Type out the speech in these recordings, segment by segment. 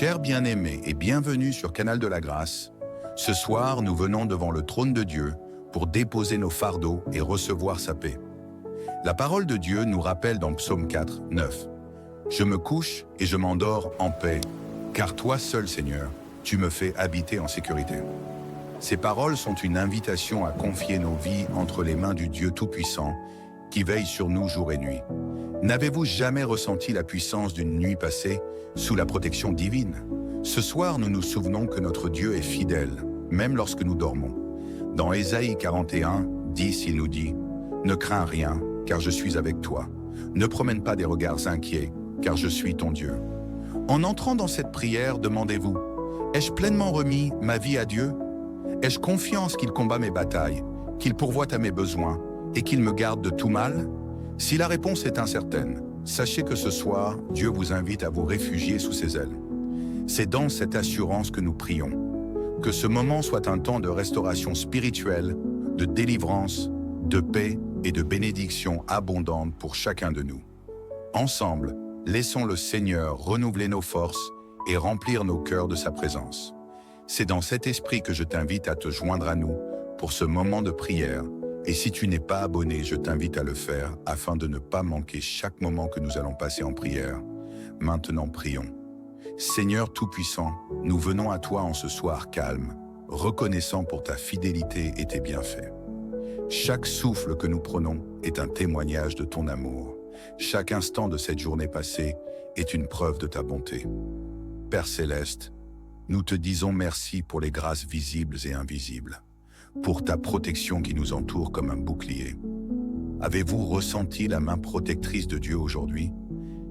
Chers bien-aimés et bienvenue sur Canal de la Grâce, ce soir nous venons devant le trône de Dieu pour déposer nos fardeaux et recevoir sa paix. La parole de Dieu nous rappelle dans Psaume 4, 9 « Je me couche et je m'endors en paix, car toi seul, Seigneur, tu me fais habiter en sécurité. » Ces paroles sont une invitation à confier nos vies entre les mains du Dieu Tout-Puissant qui veille sur nous jour et nuit. N'avez-vous jamais ressenti la puissance d'une nuit passée sous la protection divine? Ce soir, nous nous souvenons que notre Dieu est fidèle, même lorsque nous dormons. Dans Ésaïe 41, 10, il nous dit « Ne crains rien, car je suis avec toi. Ne promène pas des regards inquiets, car je suis ton Dieu. » En entrant dans cette prière, demandez-vous « Ai-je pleinement remis ma vie à Dieu? Ai-je confiance qu'il combat mes batailles, qu'il pourvoit à mes besoins et qu'il me garde de tout mal? » Si la réponse est incertaine, sachez que ce soir, Dieu vous invite à vous réfugier sous ses ailes. C'est dans cette assurance que nous prions. Que ce moment soit un temps de restauration spirituelle, de délivrance, de paix et de bénédiction abondante pour chacun de nous. Ensemble, laissons le Seigneur renouveler nos forces et remplir nos cœurs de sa présence. C'est dans cet esprit que je t'invite à te joindre à nous pour ce moment de prière. Et si tu n'es pas abonné, je t'invite à le faire afin de ne pas manquer chaque moment que nous allons passer en prière. Maintenant, prions. Seigneur Tout-Puissant, nous venons à toi en ce soir calme, reconnaissant pour ta fidélité et tes bienfaits. Chaque souffle que nous prenons est un témoignage de ton amour. Chaque instant de cette journée passée est une preuve de ta bonté. Père Céleste, nous te disons merci pour les grâces visibles et invisibles, pour ta protection qui nous entoure comme un bouclier. Avez-vous ressenti la main protectrice de Dieu aujourd'hui?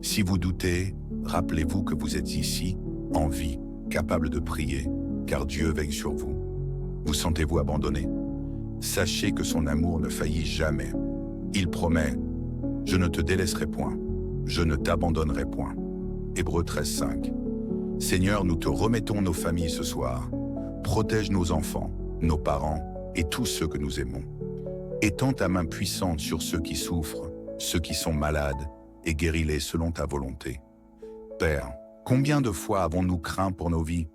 Si vous doutez, rappelez-vous que vous êtes ici, en vie, capable de prier, car Dieu veille sur vous. Vous sentez-vous abandonné? Sachez que son amour ne faillit jamais. Il promet « Je ne te délaisserai point, je ne t'abandonnerai point ». Hébreux 13, 5. Seigneur, nous te remettons nos familles ce soir. Protège nos enfants, nos parents et tous ceux que nous aimons. Étends ta main puissante sur ceux qui souffrent, ceux qui sont malades, et guéris-les selon ta volonté. Père, combien de fois avons-nous craint pour nos vies?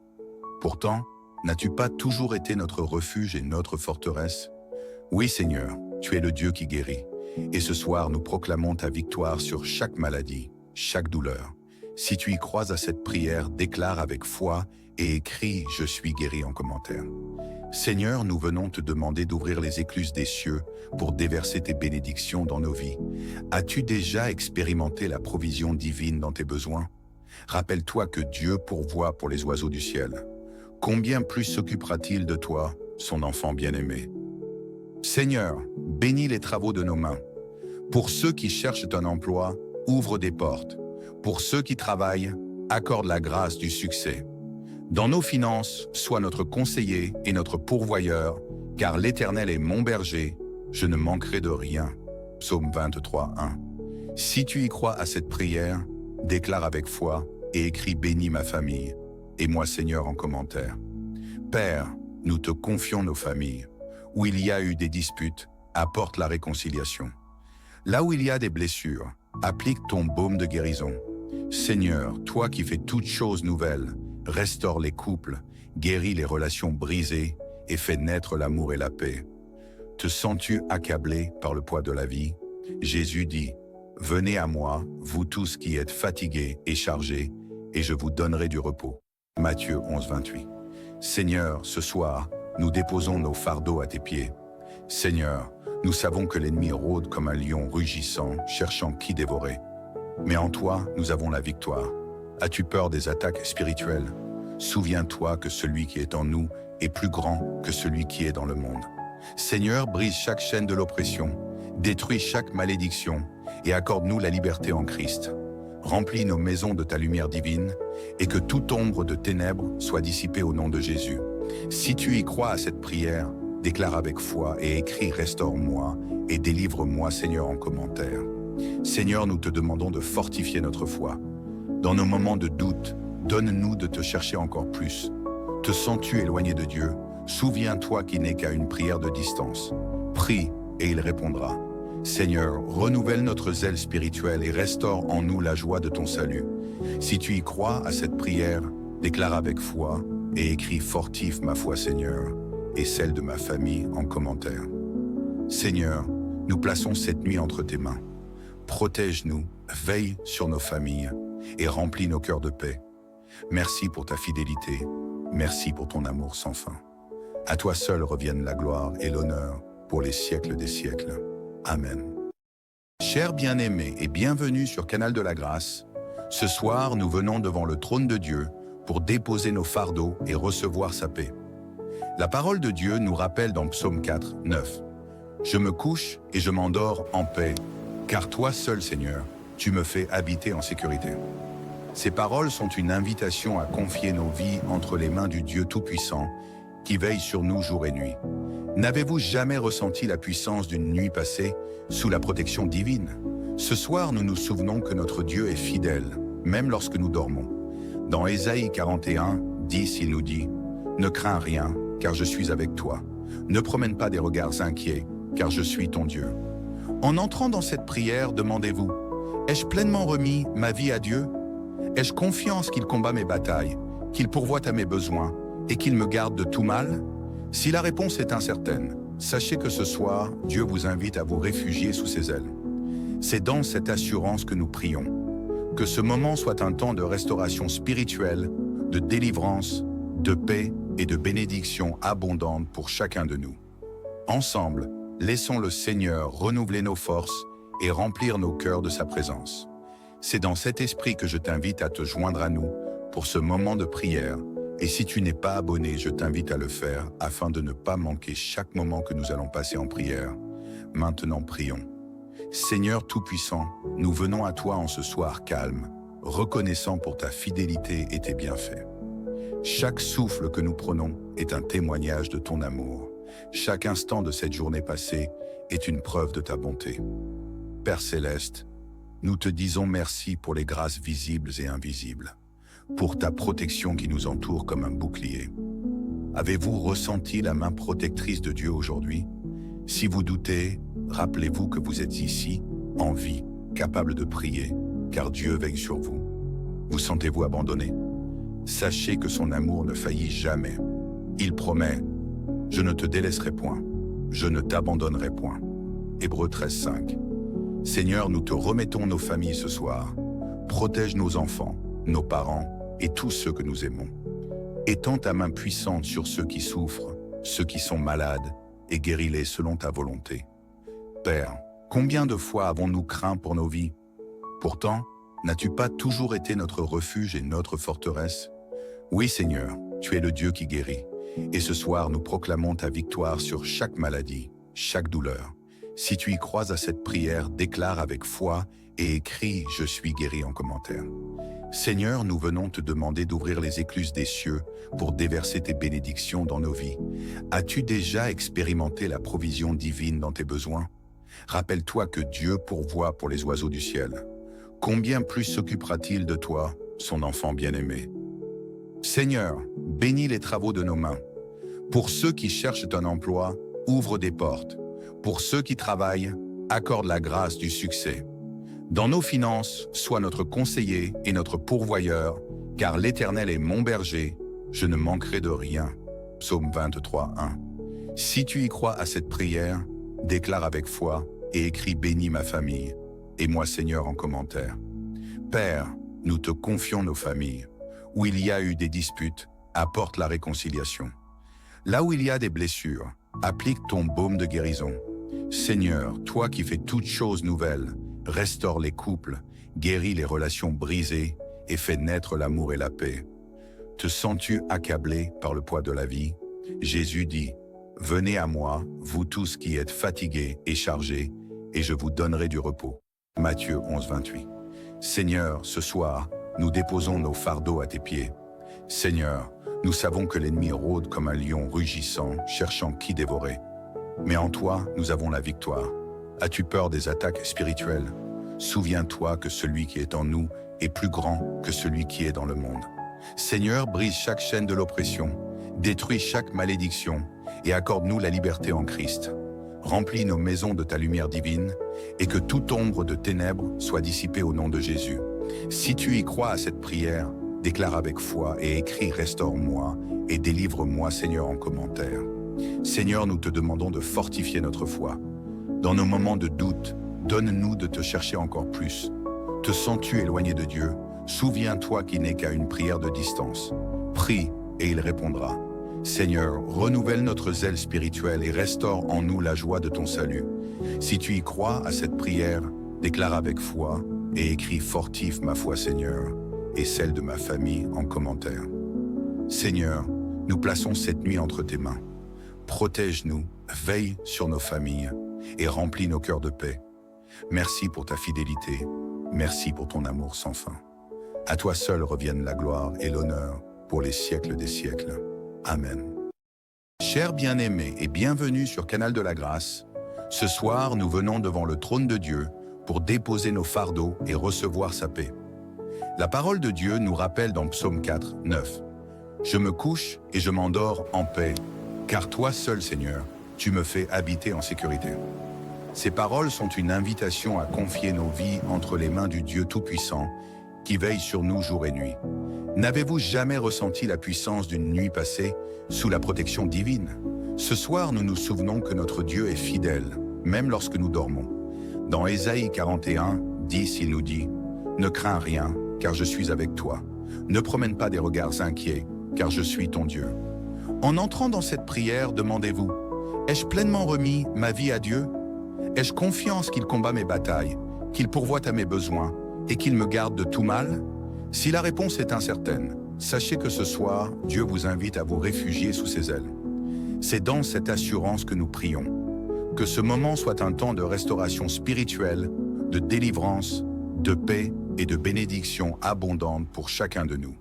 Pourtant, n'as-tu pas toujours été notre refuge et notre forteresse? Oui, Seigneur, tu es le Dieu qui guérit. Et ce soir, nous proclamons ta victoire sur chaque maladie, chaque douleur. Si tu y crois à cette prière, déclare avec foi et écris « Je suis guéri » en commentaire. Seigneur, nous venons te demander d'ouvrir les écluses des cieux pour déverser tes bénédictions dans nos vies. As-tu déjà expérimenté la provision divine dans tes besoins? Rappelle-toi que Dieu pourvoit pour les oiseaux du ciel. Combien plus s'occupera-t-il de toi, son enfant bien-aimé? Seigneur, bénis les travaux de nos mains. Pour ceux qui cherchent un emploi, ouvre des portes. Pour ceux qui travaillent, accorde la grâce du succès. Dans nos finances, sois notre conseiller et notre pourvoyeur, car l'Éternel est mon berger, je ne manquerai de rien. Psaume 23, 1. Si tu y crois à cette prière, déclare avec foi et écris « Bénis ma famille » et moi Seigneur en commentaire. Père, nous te confions nos familles. Où il y a eu des disputes, apporte la réconciliation. Là où il y a des blessures, applique ton baume de guérison. Seigneur, toi qui fais toutes choses nouvelles, restaure les couples, guéris les relations brisées et fais naître l'amour et la paix. Te sens-tu accablé par le poids de la vie? Jésus dit « Venez à moi, vous tous qui êtes fatigués et chargés, et je vous donnerai du repos. » Matthieu 11, 28. Seigneur, ce soir, nous déposons nos fardeaux à tes pieds. Seigneur, nous savons que l'ennemi rôde comme un lion rugissant, cherchant qui dévorer. Mais en toi, nous avons la victoire. As-tu peur des attaques spirituelles? Souviens-toi que celui qui est en nous est plus grand que celui qui est dans le monde. Seigneur, brise chaque chaîne de l'oppression, détruis chaque malédiction et accorde-nous la liberté en Christ. Remplis nos maisons de ta lumière divine et que toute ombre de ténèbres soit dissipée au nom de Jésus. Si tu y crois à cette prière, déclare avec foi et écris « Restaure-moi et délivre-moi, Seigneur » en commentaire. Seigneur, nous te demandons de fortifier notre foi. Dans nos moments de doute, donne-nous de te chercher encore plus. Te sens-tu éloigné de Dieu? Souviens-toi qu'il n'est qu'à une prière de distance. Prie et il répondra. Seigneur, renouvelle notre zèle spirituel et restaure en nous la joie de ton salut. Si tu y crois à cette prière, déclare avec foi et écris fortif ma foi Seigneur et celle de ma famille en commentaire. Seigneur, nous plaçons cette nuit entre tes mains. Protège-nous, veille sur nos familles et remplis nos cœurs de paix. Merci pour ta fidélité, merci pour ton amour sans fin. À toi seul reviennent la gloire et l'honneur pour les siècles des siècles. Amen. Chers bien-aimés et bienvenue sur Canal de la Grâce. Ce soir, nous venons devant le trône de Dieu pour déposer nos fardeaux et recevoir sa paix. La parole de Dieu nous rappelle dans Psaume 4, 9. « Je me couche et je m'endors en paix, car toi seul, Seigneur, tu me fais habiter en sécurité. » Ces paroles sont une invitation à confier nos vies entre les mains du Dieu Tout-Puissant qui veille sur nous jour et nuit. N'avez-vous jamais ressenti la puissance d'une nuit passée sous la protection divine? Ce soir, nous nous souvenons que notre Dieu est fidèle, même lorsque nous dormons. Dans Ésaïe 41, 10, il nous dit « Ne crains rien, car je suis avec toi. Ne promène pas des regards inquiets, car je suis ton Dieu. » En entrant dans cette prière, demandez-vous « Ai-je pleinement remis ma vie à Dieu? Ai-je confiance qu'il combat mes batailles, qu'il pourvoit à mes besoins et qu'il me garde de tout mal? » Si la réponse est incertaine, sachez que ce soir, Dieu vous invite à vous réfugier sous ses ailes. C'est dans cette assurance que nous prions. Que ce moment soit un temps de restauration spirituelle, de délivrance, de paix et de bénédiction abondante pour chacun de nous. Ensemble, laissons le Seigneur renouveler nos forces et remplir nos cœurs de sa présence. C'est dans cet esprit que je t'invite à te joindre à nous pour ce moment de prière. Et si tu n'es pas abonné, je t'invite à le faire afin de ne pas manquer chaque moment que nous allons passer en prière. Maintenant, prions. Seigneur Tout-Puissant, nous venons à toi en ce soir calme, reconnaissant pour ta fidélité et tes bienfaits. Chaque souffle que nous prenons est un témoignage de ton amour. Chaque instant de cette journée passée est une preuve de ta bonté. Père Céleste, nous te disons merci pour les grâces visibles et invisibles, pour ta protection qui nous entoure comme un bouclier. Avez-vous ressenti la main protectrice de Dieu aujourd'hui? Si vous doutez, rappelez-vous que vous êtes ici, en vie, capable de prier, car Dieu veille sur vous. Vous sentez-vous abandonné? Sachez que son amour ne faillit jamais. Il promet « Je ne te délaisserai point, je ne t'abandonnerai point ». Hébreux 13, 5. Seigneur, nous te remettons nos familles ce soir. Protège nos enfants, nos parents et tous ceux que nous aimons. Étends ta main puissante sur ceux qui souffrent, ceux qui sont malades, et guéris-les selon ta volonté. Père, combien de fois avons-nous craint pour nos vies? Pourtant, n'as-tu pas toujours été notre refuge et notre forteresse? Oui, Seigneur, tu es le Dieu qui guérit. Et ce soir, nous proclamons ta victoire sur chaque maladie, chaque douleur. Si tu y crois à cette prière, déclare avec foi et écris « Je suis guéri » en commentaire. Seigneur, nous venons te demander d'ouvrir les écluses des cieux pour déverser tes bénédictions dans nos vies. As-tu déjà expérimenté la provision divine dans tes besoins? Rappelle-toi que Dieu pourvoit pour les oiseaux du ciel. Combien plus s'occupera-t-il de toi, son enfant bien-aimé? Seigneur, bénis les travaux de nos mains. Pour ceux qui cherchent un emploi, ouvre des portes. Pour ceux qui travaillent, accorde la grâce du succès. Dans nos finances, sois notre conseiller et notre pourvoyeur, car l'Éternel est mon berger, je ne manquerai de rien. Psaume 23, 1. Si tu y crois à cette prière, déclare avec foi et écris « Bénis ma famille » et moi Seigneur en commentaire. Père, nous te confions nos familles. Où il y a eu des disputes, apporte la réconciliation. Là où il y a des blessures, applique ton baume de guérison. Seigneur, toi qui fais toutes choses nouvelles, restaure les couples, guéris les relations brisées et fais naître l'amour et la paix. Te sens-tu accablé par le poids de la vie? Jésus dit « Venez à moi, vous tous qui êtes fatigués et chargés, et je vous donnerai du repos. » Matthieu 11, 28. Seigneur, ce soir, nous déposons nos fardeaux à tes pieds. Seigneur, nous savons que l'ennemi rôde comme un lion rugissant, cherchant qui dévorer. Mais en toi, nous avons la victoire. As-tu peur des attaques spirituelles? Souviens-toi que celui qui est en nous est plus grand que celui qui est dans le monde. Seigneur, brise chaque chaîne de l'oppression, détruis chaque malédiction et accorde-nous la liberté en Christ. Remplis nos maisons de ta lumière divine et que toute ombre de ténèbres soit dissipée au nom de Jésus. Si tu y crois à cette prière, déclare avec foi et écris « Restaure-moi et délivre-moi, Seigneur, en commentaire ». Seigneur, nous te demandons de fortifier notre foi. Dans nos moments de doute, donne-nous de te chercher encore plus. Te sens-tu éloigné de Dieu? Souviens-toi qu'il n'est qu'à une prière de distance. Prie et il répondra. Seigneur, renouvelle notre zèle spirituel et restaure en nous la joie de ton salut. Si tu y crois à cette prière, déclare avec foi et écris « Fortifie ma foi, Seigneur » et celle de ma famille en commentaire. Seigneur, nous plaçons cette nuit entre tes mains. Protège-nous, veille sur nos familles et remplis nos cœurs de paix. Merci pour ta fidélité, merci pour ton amour sans fin. À toi seul reviennent la gloire et l'honneur pour les siècles des siècles. Amen. Chers bien-aimés et bienvenue sur Canal de la Grâce. Ce soir, nous venons devant le trône de Dieu pour déposer nos fardeaux et recevoir sa paix. La parole de Dieu nous rappelle dans Psaume 4, 9. « Je me couche et je m'endors en paix, car toi seul, Seigneur, tu me fais habiter en sécurité. » Ces paroles sont une invitation à confier nos vies entre les mains du Dieu Tout-Puissant qui veille sur nous jour et nuit. N'avez-vous jamais ressenti la puissance d'une nuit passée sous la protection divine? Ce soir, nous nous souvenons que notre Dieu est fidèle, même lorsque nous dormons. Dans Ésaïe 41, 10, il nous dit « Ne crains rien, car je suis avec toi. Ne promène pas des regards inquiets, car je suis ton Dieu. » En entrant dans cette prière, demandez-vous « Ai-je pleinement remis ma vie à Dieu? Ai-je confiance qu'il combat mes batailles, qu'il pourvoit à mes besoins et qu'il me garde de tout mal? » Si la réponse est incertaine, sachez que ce soir, Dieu vous invite à vous réfugier sous ses ailes. C'est dans cette assurance que nous prions. Que ce moment soit un temps de restauration spirituelle, de délivrance, de paix et de bénédiction abondante pour chacun de nous.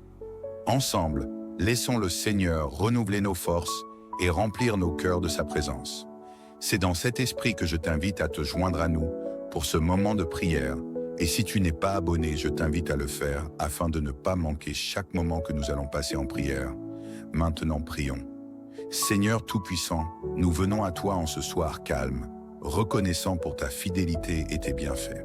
Ensemble, laissons le Seigneur renouveler nos forces et remplir nos cœurs de sa présence. C'est dans cet esprit que je t'invite à te joindre à nous pour ce moment de prière. Et si tu n'es pas abonné, je t'invite à le faire afin de ne pas manquer chaque moment que nous allons passer en prière. Maintenant, prions. Seigneur Tout-Puissant, nous venons à toi en ce soir calme, reconnaissant pour ta fidélité et tes bienfaits.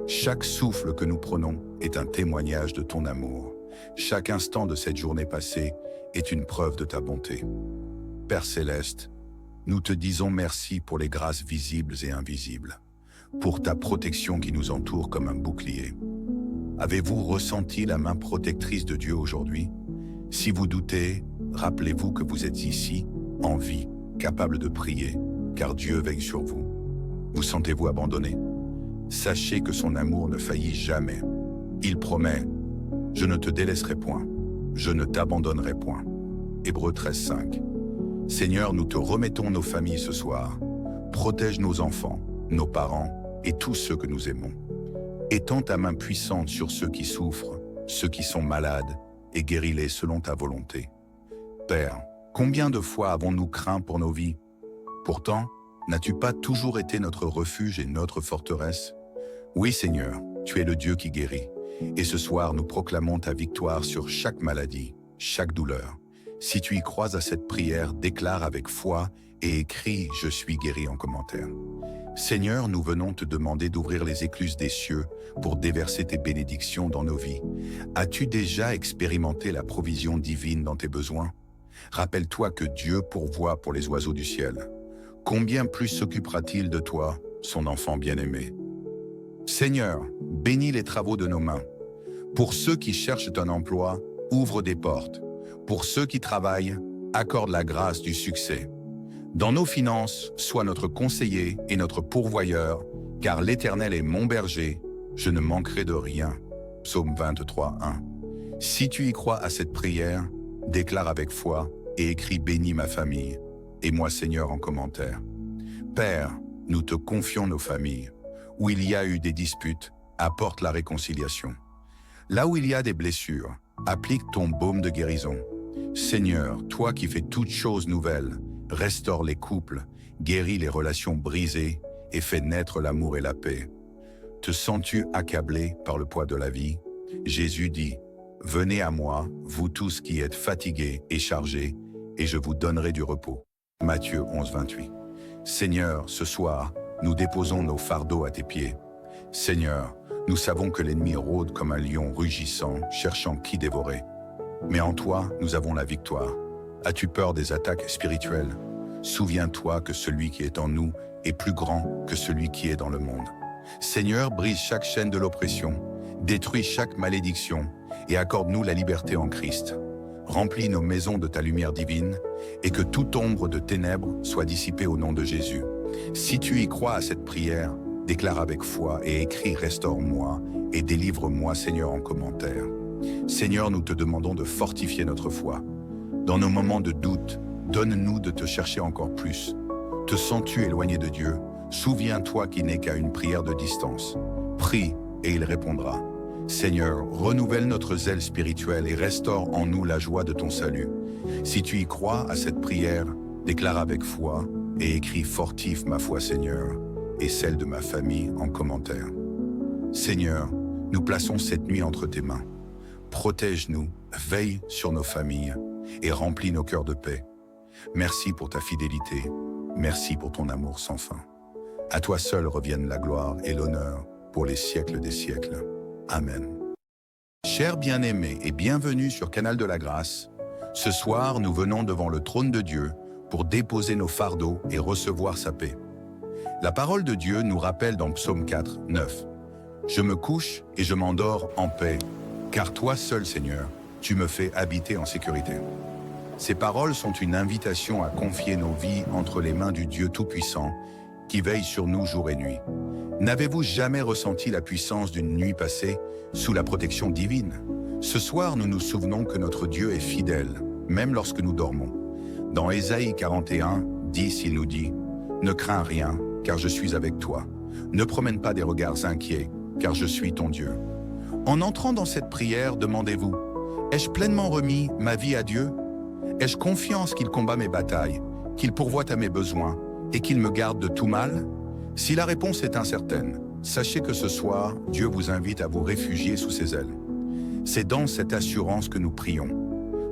Chaque souffle que nous prenons est un témoignage de ton amour. Chaque instant de cette journée passée est une preuve de ta bonté. Père Céleste, nous te disons merci pour les grâces visibles et invisibles, pour ta protection qui nous entoure comme un bouclier. Avez-vous ressenti la main protectrice de Dieu aujourd'hui? Si vous doutez, rappelez-vous que vous êtes ici, en vie, capable de prier, car Dieu veille sur vous. Vous sentez-vous abandonné? Sachez que son amour ne faillit jamais. Il promet « Je ne te délaisserai point, je ne t'abandonnerai point ». Hébreux 13, 5. Seigneur, nous te remettons nos familles ce soir. Protège nos enfants, nos parents et tous ceux que nous aimons. Étends ta main puissante sur ceux qui souffrent, ceux qui sont malades, et guéris-les selon ta volonté. Père, combien de fois avons-nous craint pour nos vies? Pourtant, n'as-tu pas toujours été notre refuge et notre forteresse? Oui, Seigneur, tu es le Dieu qui guérit. Et ce soir, nous proclamons ta victoire sur chaque maladie, chaque douleur. Si tu y crois à cette prière, déclare avec foi et écris « Je suis guéri » en commentaire. Seigneur, nous venons te demander d'ouvrir les écluses des cieux pour déverser tes bénédictions dans nos vies. As-tu déjà expérimenté la provision divine dans tes besoins? Rappelle-toi que Dieu pourvoit pour les oiseaux du ciel. Combien plus s'occupera-t-il de toi, son enfant bien-aimé? Seigneur, bénis les travaux de nos mains. Pour ceux qui cherchent un emploi, ouvre des portes. Pour ceux qui travaillent, accorde la grâce du succès. Dans nos finances, sois notre conseiller et notre pourvoyeur, car l'Éternel est mon berger, je ne manquerai de rien. Psaume 23, 1. Si tu y crois à cette prière, déclare avec foi et écris « Bénis ma famille » et moi Seigneur en commentaire. Père, nous te confions nos familles. Où il y a eu des disputes, apporte la réconciliation. Là où il y a des blessures, applique ton baume de guérison. Seigneur, toi qui fais toutes choses nouvelles, restaure les couples, guéris les relations brisées et fais naître l'amour et la paix. Te sens-tu accablé par le poids de la vie? Jésus dit « Venez à moi, vous tous qui êtes fatigués et chargés, et je vous donnerai du repos. » Matthieu 11, 28. Seigneur, ce soir, nous déposons nos fardeaux à tes pieds. Seigneur, Nous savons que l'ennemi rôde comme un lion rugissant, cherchant qui dévorer. Mais en toi, nous avons la victoire. As-tu peur des attaques spirituelles? Souviens-toi que celui qui est en nous est plus grand que celui qui est dans le monde. Seigneur, brise chaque chaîne de l'oppression, détruis chaque malédiction et accorde-nous la liberté en Christ. Remplis nos maisons de ta lumière divine et que toute ombre de ténèbres soit dissipée au nom de Jésus. Si tu y crois à cette prière, déclare avec foi et écris « Restaure-moi et délivre-moi, Seigneur » en commentaire. Seigneur, nous te demandons de fortifier notre foi. Dans nos moments de doute, donne-nous de te chercher encore plus. Te sens-tu éloigné de Dieu? Souviens-toi qu'il n'est qu'à une prière de distance. Prie et il répondra. Seigneur, renouvelle notre zèle spirituel et restaure en nous la joie de ton salut. Si tu y crois à cette prière, déclare avec foi et écris « Fortifie ma foi, Seigneur » et celle de ma famille en commentaire. Seigneur, nous plaçons cette nuit entre tes mains. Protège-nous, veille sur nos familles et remplis nos cœurs de paix. Merci pour ta fidélité, merci pour ton amour sans fin. À toi seul reviennent la gloire et l'honneur pour les siècles des siècles. Amen. Chers bien-aimés et bienvenue sur Canal de la Grâce. Ce soir, nous venons devant le trône de Dieu pour déposer nos fardeaux et recevoir sa paix. La parole de Dieu nous rappelle dans Psaume 4, 9. « Je me couche et je m'endors en paix, car toi seul, Seigneur, tu me fais habiter en sécurité. » Ces paroles sont une invitation à confier nos vies entre les mains du Dieu Tout-Puissant qui veille sur nous jour et nuit. N'avez-vous jamais ressenti la puissance d'une nuit passée sous la protection divine? Ce soir, nous nous souvenons que notre Dieu est fidèle, même lorsque nous dormons. Dans Ésaïe 41, 10, il nous dit « Ne crains rien, car je suis avec toi. Ne promène pas des regards inquiets, car je suis ton Dieu. » En entrant dans cette prière, demandez-vous « Ai-je pleinement remis ma vie à Dieu? Ai-je confiance qu'il combat mes batailles, qu'il pourvoit à mes besoins et qu'il me garde de tout mal? » Si la réponse est incertaine, sachez que ce soir, Dieu vous invite à vous réfugier sous ses ailes. C'est dans cette assurance que nous prions.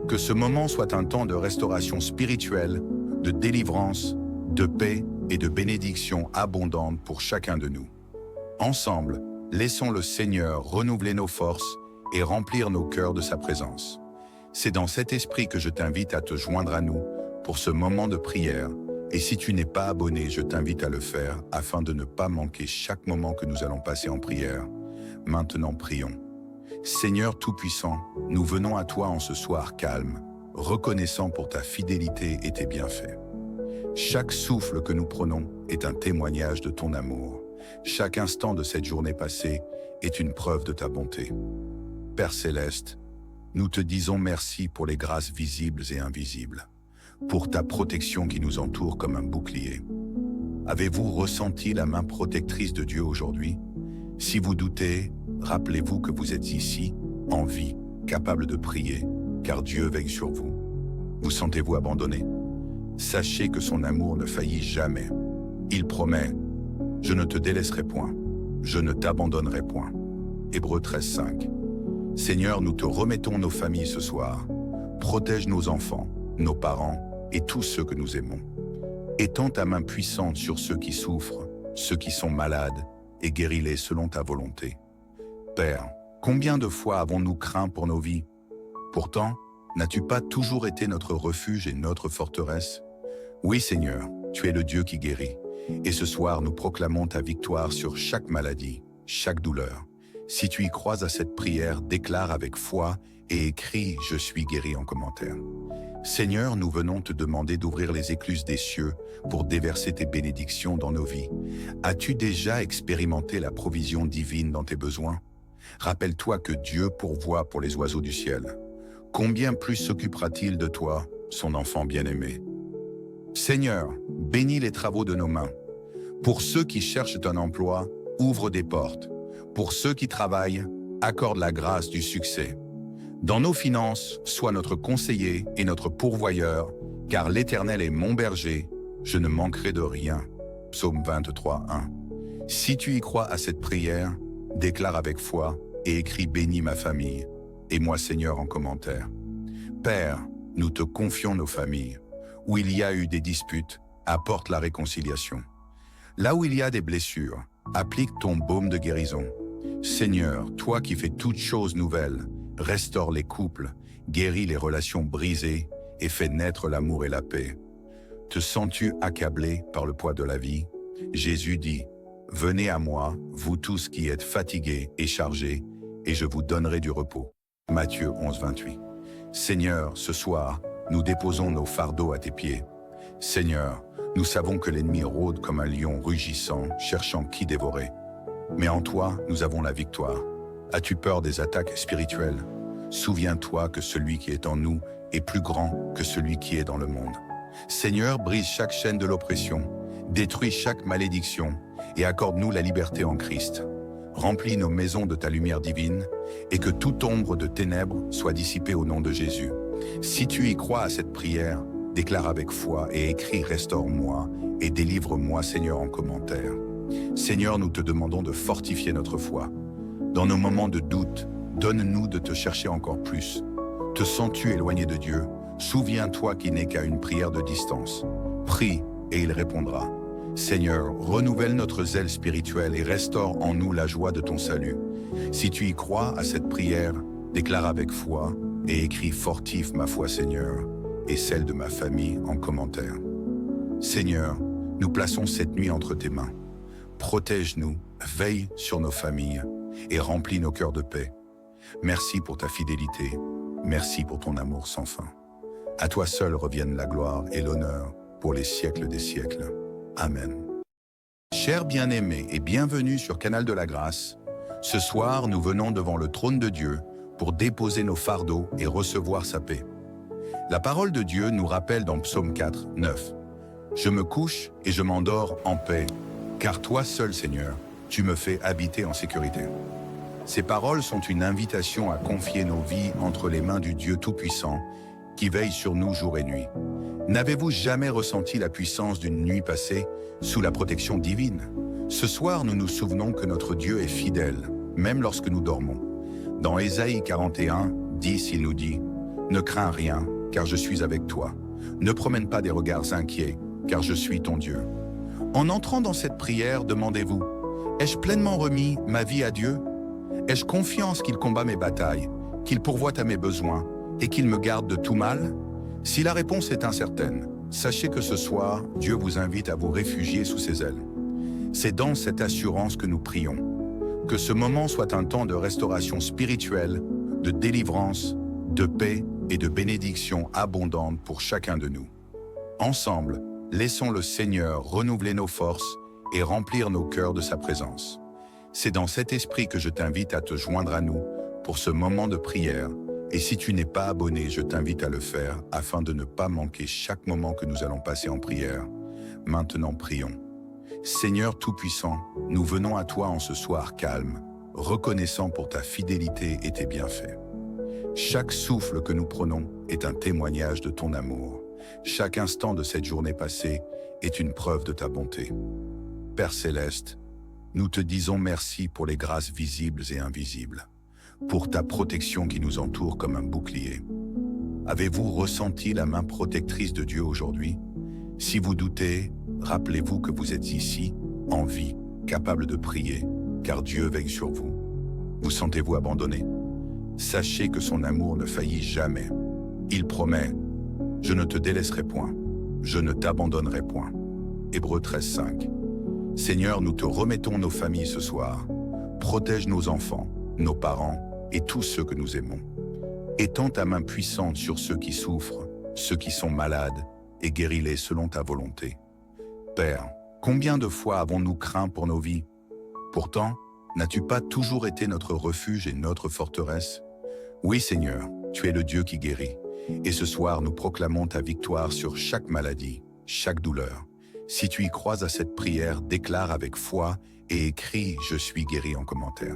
Que ce moment soit un temps de restauration spirituelle, de délivrance, de paix et de bénédiction abondante pour chacun de nous. Ensemble, laissons le Seigneur renouveler nos forces et remplir nos cœurs de sa présence. C'est dans cet esprit que je t'invite à te joindre à nous pour ce moment de prière. Et si tu n'es pas abonné, je t'invite à le faire afin de ne pas manquer chaque moment que nous allons passer en prière. Maintenant, prions. Seigneur Tout-Puissant, nous venons à toi en ce soir calme, reconnaissant pour ta fidélité et tes bienfaits. Chaque souffle que nous prenons est un témoignage de ton amour. Chaque instant de cette journée passée est une preuve de ta bonté. Père Céleste, nous te disons merci pour les grâces visibles et invisibles, pour ta protection qui nous entoure comme un bouclier. Avez-vous ressenti la main protectrice de Dieu aujourd'hui? Si vous doutez, rappelez-vous que vous êtes ici, en vie, capable de prier, car Dieu veille sur vous. Vous sentez-vous abandonné? Sachez que son amour ne faillit jamais. Il promet « Je ne te délaisserai point, je ne t'abandonnerai point ». Hébreux 13, 5. Seigneur, nous te remettons nos familles ce soir. Protège nos enfants, nos parents et tous ceux que nous aimons. Étends ta main puissante sur ceux qui souffrent, ceux qui sont malades, et guéris-les selon ta volonté. Père, combien de fois avons-nous craint pour nos vies? Pourtant, n'as-tu pas toujours été notre refuge et notre forteresse? Oui, Seigneur, tu es le Dieu qui guérit. Et ce soir, nous proclamons ta victoire sur chaque maladie, chaque douleur. Si tu y crois à cette prière, déclare avec foi et écris « Je suis guéri » en commentaire. Seigneur, nous venons te demander d'ouvrir les écluses des cieux pour déverser tes bénédictions dans nos vies. As-tu déjà expérimenté la provision divine dans tes besoins? Rappelle-toi que Dieu pourvoit pour les oiseaux du ciel. Combien plus s'occupera-t-il de toi, son enfant bien-aimé? Seigneur, bénis les travaux de nos mains. Pour ceux qui cherchent un emploi, ouvre des portes. Pour ceux qui travaillent, accorde la grâce du succès. Dans nos finances, sois notre conseiller et notre pourvoyeur, car l'Éternel est mon berger, je ne manquerai de rien. Psaume 23, 1. Si tu y crois à cette prière, déclare avec foi et écris « Bénis ma famille » et moi Seigneur en commentaire. Père, nous te confions nos familles. Où il y a eu des disputes, apporte la réconciliation. Là où il y a des blessures, applique ton baume de guérison. Seigneur, toi qui fais toutes choses nouvelles, restaure les couples, guéris les relations brisées et fais naître l'amour et la paix. Te sens-tu accablé par le poids de la vie? Jésus dit, « Venez à moi, vous tous qui êtes fatigués et chargés, et je vous donnerai du repos. » Matthieu 11, 28. Seigneur, ce soir, nous déposons nos fardeaux à tes pieds. Seigneur, nous savons que l'ennemi rôde comme un lion rugissant, cherchant qui dévorer. Mais en toi, nous avons la victoire. As-tu peur des attaques spirituelles? Souviens-toi que celui qui est en nous est plus grand que celui qui est dans le monde. Seigneur, brise chaque chaîne de l'oppression, détruis chaque malédiction et accorde-nous la liberté en Christ. Remplis nos maisons de ta lumière divine et que toute ombre de ténèbres soit dissipée au nom de Jésus. Si tu y crois à cette prière, déclare avec foi et écris « Restaure-moi et délivre-moi, Seigneur » en commentaire. Seigneur, nous te demandons de fortifier notre foi. Dans nos moments de doute, donne-nous de te chercher encore plus. Te sens-tu éloigné de Dieu? Souviens-toi qu'il n'est qu'à une prière de distance. Prie et il répondra. Seigneur, renouvelle notre zèle spirituel et restaure en nous la joie de ton salut. Si tu y crois à cette prière, déclare avec foi et écris « Fortifie ma foi, Seigneur » et celle de ma famille en commentaire. Seigneur, nous plaçons cette nuit entre tes mains. Protège-nous, veille sur nos familles et remplis nos cœurs de paix. Merci pour ta fidélité, merci pour ton amour sans fin. À toi seul reviennent la gloire et l'honneur pour les siècles des siècles. Amen. Chers bien-aimés et bienvenue sur Canal de la Grâce. Ce soir, nous venons devant le trône de Dieu pour déposer nos fardeaux et recevoir sa paix. La parole de Dieu nous rappelle dans Psaume 4, 9. « Je me couche et je m'endors en paix, car toi seul, Seigneur, tu me fais habiter en sécurité. » Ces paroles sont une invitation à confier nos vies entre les mains du Dieu Tout-Puissant qui veille sur nous jour et nuit. N'avez-vous jamais ressenti la puissance d'une nuit passée sous la protection divine? Ce soir, nous nous souvenons que notre Dieu est fidèle, même lorsque nous dormons. Dans Ésaïe 41, 10, il nous dit « Ne crains rien, car je suis avec toi. Ne promène pas des regards inquiets, car je suis ton Dieu. » En entrant dans cette prière, demandez-vous « Ai-je pleinement remis ma vie à Dieu? Ai-je confiance qu'il combat mes batailles, qu'il pourvoit à mes besoins et qu'il me garde de tout mal? » Si la réponse est incertaine, sachez que ce soir, Dieu vous invite à vous réfugier sous ses ailes. C'est dans cette assurance que nous prions. Que ce moment soit un temps de restauration spirituelle, de délivrance, de paix et de bénédiction abondante pour chacun de nous. Ensemble, laissons le Seigneur renouveler nos forces et remplir nos cœurs de sa présence. C'est dans cet esprit que je t'invite à te joindre à nous pour ce moment de prière. Et si tu n'es pas abonné, je t'invite à le faire afin de ne pas manquer chaque moment que nous allons passer en prière. Maintenant, prions. Seigneur Tout-Puissant, nous venons à toi en ce soir calme, reconnaissant pour ta fidélité et tes bienfaits. Chaque souffle que nous prenons est un témoignage de ton amour. Chaque instant de cette journée passée est une preuve de ta bonté. Père Céleste, nous te disons merci pour les grâces visibles et invisibles, pour ta protection qui nous entoure comme un bouclier. Avez-vous ressenti la main protectrice de Dieu aujourd'hui? Si vous doutez, rappelez-vous que vous êtes ici, en vie, capable de prier, car Dieu veille sur vous. Vous sentez-vous abandonné? Sachez que son amour ne faillit jamais. Il promet « Je ne te délaisserai point, je ne t'abandonnerai point ». Hébreux 13, 5. Seigneur, nous te remettons nos familles ce soir. Protège nos enfants, nos parents et tous ceux que nous aimons. Étends ta main puissante sur ceux qui souffrent, ceux qui sont malades, et guéris-les selon ta volonté. Père, combien de fois avons-nous craint pour nos vies? Pourtant, n'as-tu pas toujours été notre refuge et notre forteresse? Oui, Seigneur, tu es le Dieu qui guérit. Et ce soir, nous proclamons ta victoire sur chaque maladie, chaque douleur. Si tu y crois à cette prière, déclare avec foi et écris « Je suis guéri » en commentaire.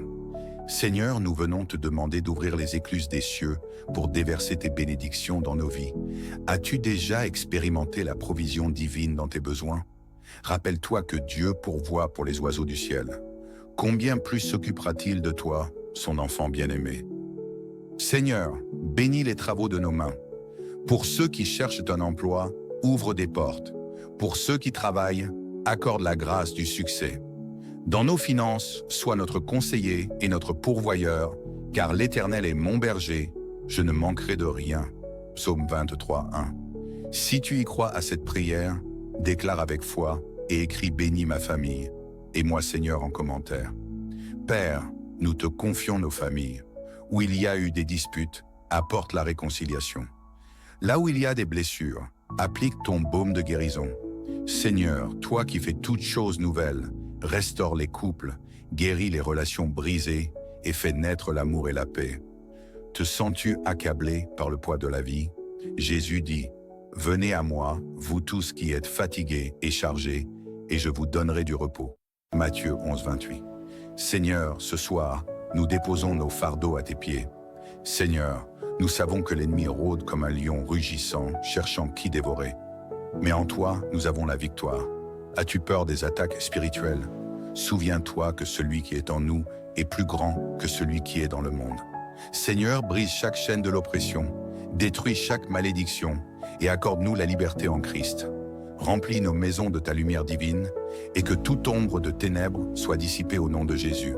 Seigneur, nous venons te demander d'ouvrir les écluses des cieux pour déverser tes bénédictions dans nos vies. As-tu déjà expérimenté la provision divine dans tes besoins? Rappelle-toi que Dieu pourvoit pour les oiseaux du ciel. Combien plus s'occupera-t-il de toi, son enfant bien-aimé? Seigneur, bénis les travaux de nos mains. Pour ceux qui cherchent un emploi, ouvre des portes. Pour ceux qui travaillent, accorde la grâce du succès. Dans nos finances, sois notre conseiller et notre pourvoyeur, car l'Éternel est mon berger, je ne manquerai de rien. Psaume 23, 1. Si tu y crois à cette prière, déclare avec foi et écris « Bénis ma famille » et moi Seigneur en commentaire. Père, nous te confions nos familles. Où il y a eu des disputes, apporte la réconciliation. Là où il y a des blessures, applique ton baume de guérison. Seigneur, toi qui fais toutes choses nouvelles, restaure les couples, guéris les relations brisées et fais naître l'amour et la paix. Te sens-tu accablé par le poids de la vie? Jésus dit, « Venez à moi, vous tous qui êtes fatigués et chargés, et je vous donnerai du repos. » Matthieu 11, 28. Seigneur, ce soir, nous déposons nos fardeaux à tes pieds. Seigneur, nous savons que l'ennemi rôde comme un lion rugissant, cherchant qui dévorer. Mais en toi, nous avons la victoire. As-tu peur des attaques spirituelles? Souviens-toi que celui qui est en nous est plus grand que celui qui est dans le monde. Seigneur, brise chaque chaîne de l'oppression, détruis chaque malédiction et accorde-nous la liberté en Christ. Remplis nos maisons de ta lumière divine et que toute ombre de ténèbres soit dissipée au nom de Jésus.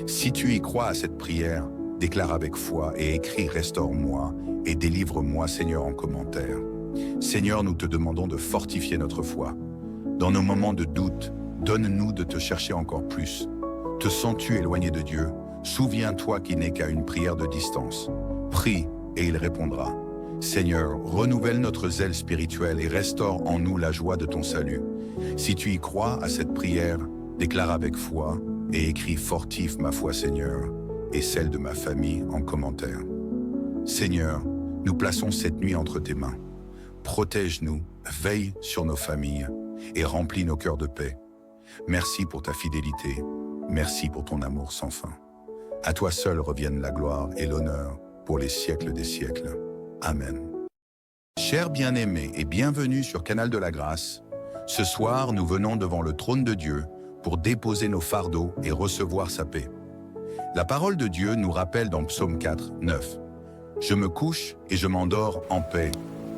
Si tu y crois à cette prière, déclare avec foi et écris « Restaure-moi » et délivre-moi, Seigneur, en commentaire. Seigneur, nous te demandons de fortifier notre foi. Dans nos moments de doute, donne-nous de te chercher encore plus. Te sens-tu éloigné de Dieu? Souviens-toi qu'il n'est qu'à une prière de distance. Prie et il répondra. Seigneur, renouvelle notre zèle spirituel et restaure en nous la joie de ton salut. Si tu y crois à cette prière, déclare avec foi et écris « Fortifie ma foi, Seigneur » et celle de ma famille en commentaire. Seigneur, nous plaçons cette nuit entre tes mains. Protège-nous, veille sur nos familles et remplis nos cœurs de paix. Merci pour ta fidélité, merci pour ton amour sans fin. À toi seul reviennent la gloire et l'honneur pour les siècles des siècles. Amen. Chers bien-aimés et bienvenue sur Canal de la Grâce. Ce soir, nous venons devant le trône de Dieu pour déposer nos fardeaux et recevoir sa paix. La parole de Dieu nous rappelle dans Psaume 4, 9. « Je me couche et je m'endors en paix,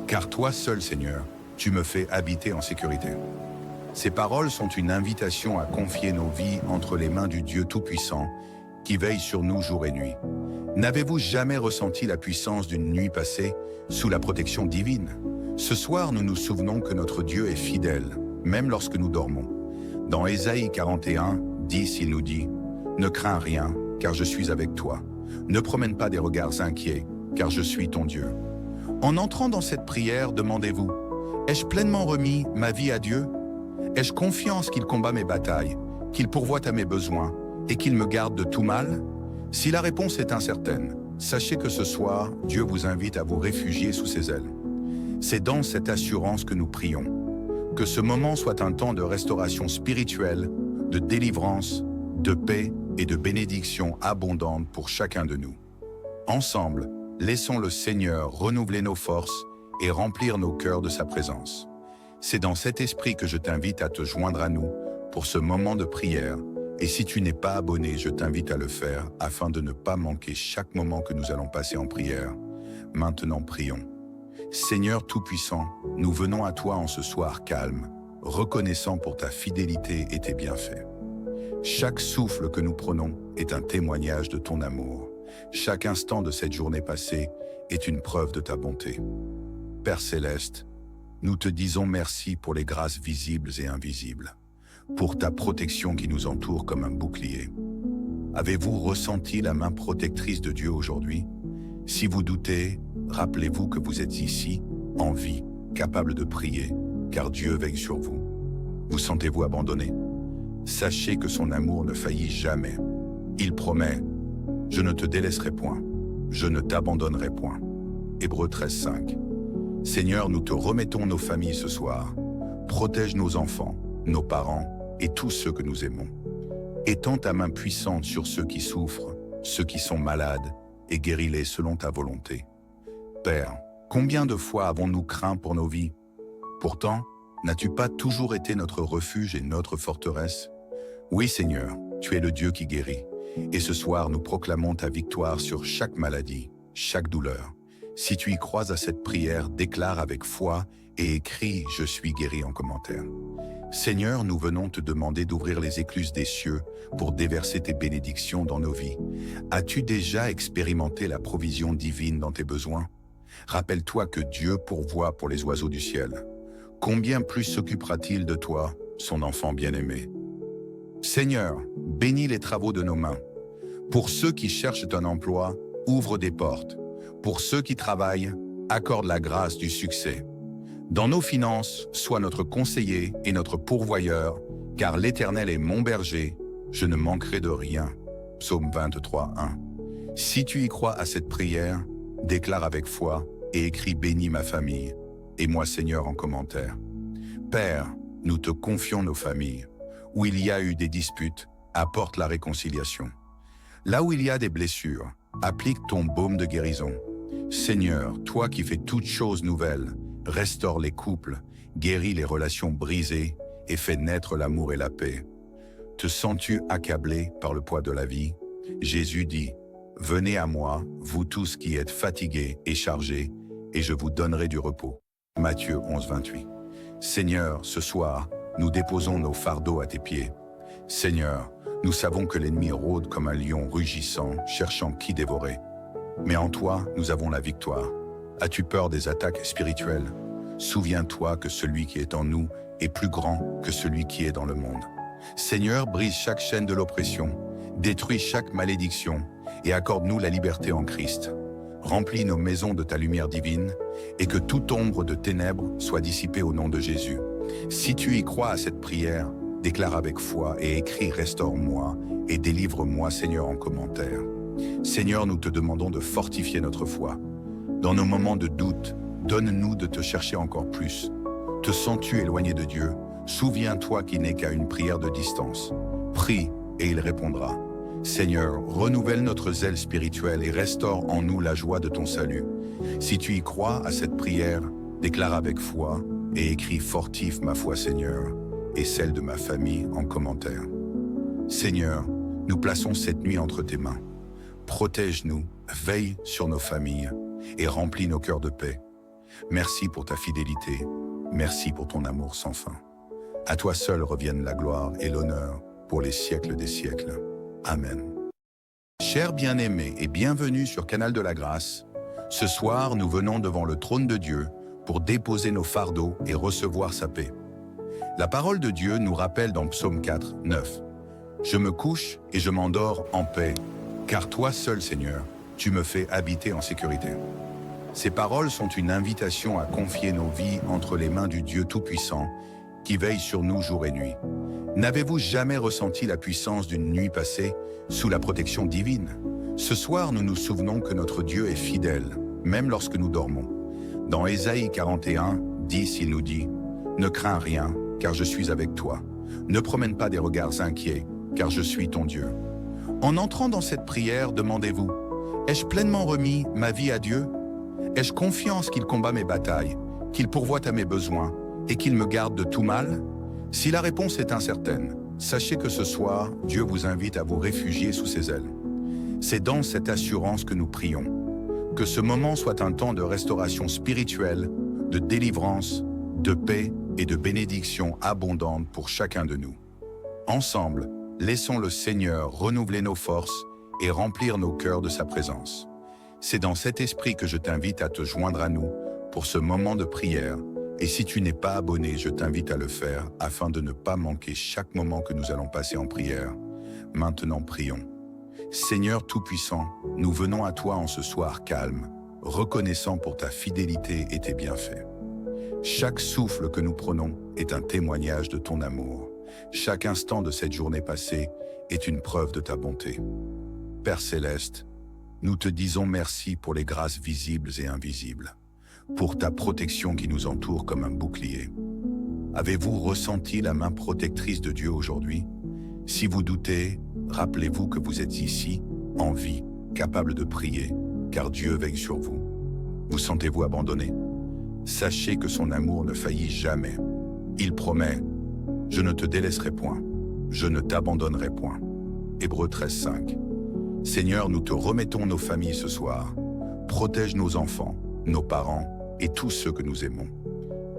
car toi seul, Seigneur, tu me fais habiter en sécurité. » Ces paroles sont une invitation à confier nos vies entre les mains du Dieu Tout-Puissant qui veille sur nous jour et nuit. N'avez-vous jamais ressenti la puissance d'une nuit passée sous la protection divine? Ce soir, nous nous souvenons que notre Dieu est fidèle, même lorsque nous dormons. Dans Ésaïe 41, 10, il nous dit « Ne crains rien, car je suis avec toi. Ne promène pas des regards inquiets, car je suis ton Dieu. » En entrant dans cette prière, demandez-vous « Ai-je pleinement remis ma vie à Dieu? Ai-je confiance qu'il combat mes batailles, qu'il pourvoit à mes besoins et qu'il me garde de tout mal? » Si la réponse est incertaine, sachez que ce soir, Dieu vous invite à vous réfugier sous ses ailes. C'est dans cette assurance que nous prions. Que ce moment soit un temps de restauration spirituelle, de délivrance, de paix et de bénédiction abondante pour chacun de nous. Ensemble, laissons le Seigneur renouveler nos forces et remplir nos cœurs de sa présence. C'est dans cet esprit que je t'invite à te joindre à nous pour ce moment de prière. Et si tu n'es pas abonné, je t'invite à le faire afin de ne pas manquer chaque moment que nous allons passer en prière. Maintenant, prions. Seigneur Tout-Puissant, nous venons à toi en ce soir calme, reconnaissant pour ta fidélité et tes bienfaits. Chaque souffle que nous prenons est un témoignage de ton amour. Chaque instant de cette journée passée est une preuve de ta bonté. Père Céleste, nous te disons merci pour les grâces visibles et invisibles, pour ta protection qui nous entoure comme un bouclier. Avez-vous ressenti la main protectrice de Dieu aujourd'hui? Si vous doutez, rappelez-vous que vous êtes ici, en vie, capable de prier, car Dieu veille sur vous. Vous sentez-vous abandonné? Sachez que son amour ne faillit jamais. Il promet « Je ne te délaisserai point, je ne t'abandonnerai point ». Hébreux 13, 5. Seigneur, nous te remettons nos familles ce soir. Protège nos enfants, nos parents et tous ceux que nous aimons. Étends ta main puissante sur ceux qui souffrent, ceux qui sont malades, et guéris-les selon ta volonté. Père, combien de fois avons-nous craint pour nos vies? Pourtant, n'as-tu pas toujours été notre refuge et notre forteresse? Oui, Seigneur, tu es le Dieu qui guérit. Et ce soir, nous proclamons ta victoire sur chaque maladie, chaque douleur. Si tu y crois à cette prière, déclare avec foi et écris « Je suis guéri » en commentaire. Seigneur, nous venons te demander d'ouvrir les écluses des cieux pour déverser tes bénédictions dans nos vies. As-tu déjà expérimenté la provision divine dans tes besoins? Rappelle-toi que Dieu pourvoit pour les oiseaux du ciel. Combien plus s'occupera-t-il de toi, son enfant bien-aimé? Seigneur, bénis les travaux de nos mains. Pour ceux qui cherchent un emploi, ouvre des portes. Pour ceux qui travaillent, accorde la grâce du succès. Dans nos finances, sois notre conseiller et notre pourvoyeur, car l'Éternel est mon berger, je ne manquerai de rien. Psaume 23, 1. Si tu y crois à cette prière, déclare avec foi et écris « Bénis ma famille » et moi Seigneur en commentaire. Père, nous te confions nos familles. Où il y a eu des disputes, apporte la réconciliation. Là où il y a des blessures, applique ton baume de guérison. Seigneur, toi qui fais toutes choses nouvelles, restaure les couples, guéris les relations brisées et fais naître l'amour et la paix. Te sens-tu accablé par le poids de la vie? Jésus dit, « Venez à moi, vous tous qui êtes fatigués et chargés, et je vous donnerai du repos. » Matthieu 11, 28. Seigneur, ce soir, nous déposons nos fardeaux à tes pieds. Seigneur, nous savons que l'ennemi rôde comme un lion rugissant, cherchant qui dévorer. Mais en toi, nous avons la victoire. As-tu peur des attaques spirituelles? Souviens-toi que celui qui est en nous est plus grand que celui qui est dans le monde. Seigneur, brise chaque chaîne de l'oppression, détruis chaque malédiction et accorde-nous la liberté en Christ. Remplis nos maisons de ta lumière divine et que toute ombre de ténèbres soit dissipée au nom de Jésus. Si tu y crois à cette prière, déclare avec foi et écris « Restaure-moi et délivre-moi, Seigneur » en commentaire. Seigneur, nous te demandons de fortifier notre foi. Dans nos moments de doute, donne-nous de te chercher encore plus. Te sens-tu éloigné de Dieu? Souviens-toi qu'il n'est qu'à une prière de distance. Prie et il répondra. Seigneur, renouvelle notre zèle spirituel et restaure en nous la joie de ton salut. Si tu y crois à cette prière, déclare avec foi et écris « Fortifie ma foi, Seigneur » et celle de ma famille en commentaire. Seigneur, nous plaçons cette nuit entre tes mains. Protège-nous, veille sur nos familles et remplis nos cœurs de paix. Merci pour ta fidélité, merci pour ton amour sans fin. À toi seul reviennent la gloire et l'honneur pour les siècles des siècles. Amen. Chers bien-aimés et bienvenue sur Canal de la Grâce. Ce soir, nous venons devant le trône de Dieu pour déposer nos fardeaux et recevoir sa paix. La parole de Dieu nous rappelle dans Psaume 4, 9. « Je me couche et je m'endors en paix, car toi seul, Seigneur, tu me fais habiter en sécurité. » Ces paroles sont une invitation à confier nos vies entre les mains du Dieu Tout-Puissant qui veille sur nous jour et nuit. N'avez-vous jamais ressenti la puissance d'une nuit passée sous la protection divine? Ce soir, nous nous souvenons que notre Dieu est fidèle, même lorsque nous dormons. Dans Ésaïe 41, 10, il nous dit « Ne crains rien, car je suis avec toi. Ne promène pas des regards inquiets, car je suis ton Dieu. » En entrant dans cette prière, demandez-vous « Ai-je pleinement remis ma vie à Dieu? Ai-je confiance qu'il combat mes batailles, qu'il pourvoit à mes besoins et qu'il me garde de tout mal? » Si la réponse est incertaine, sachez que ce soir, Dieu vous invite à vous réfugier sous ses ailes. C'est dans cette assurance que nous prions. Que ce moment soit un temps de restauration spirituelle, de délivrance, de paix et de bénédiction abondante pour chacun de nous. Ensemble, laissons le Seigneur renouveler nos forces et remplir nos cœurs de sa présence. C'est dans cet esprit que je t'invite à te joindre à nous pour ce moment de prière. Et si tu n'es pas abonné, je t'invite à le faire afin de ne pas manquer chaque moment que nous allons passer en prière. Maintenant, prions. Seigneur Tout-Puissant, nous venons à toi en ce soir calme, reconnaissant pour ta fidélité et tes bienfaits. Chaque souffle que nous prenons est un témoignage de ton amour. Chaque instant de cette journée passée est une preuve de ta bonté. Père Céleste, nous te disons merci pour les grâces visibles et invisibles, pour ta protection qui nous entoure comme un bouclier. Avez-vous ressenti la main protectrice de Dieu aujourd'hui? Si vous doutez, rappelez-vous que vous êtes ici, en vie, capable de prier, car Dieu veille sur vous. Vous sentez-vous abandonné? Sachez que son amour ne faillit jamais. Il promet « Je ne te délaisserai point, je ne t'abandonnerai point ». Hébreux 13, 5. Seigneur, nous te remettons nos familles ce soir. Protège nos enfants, nos parents et tous ceux que nous aimons.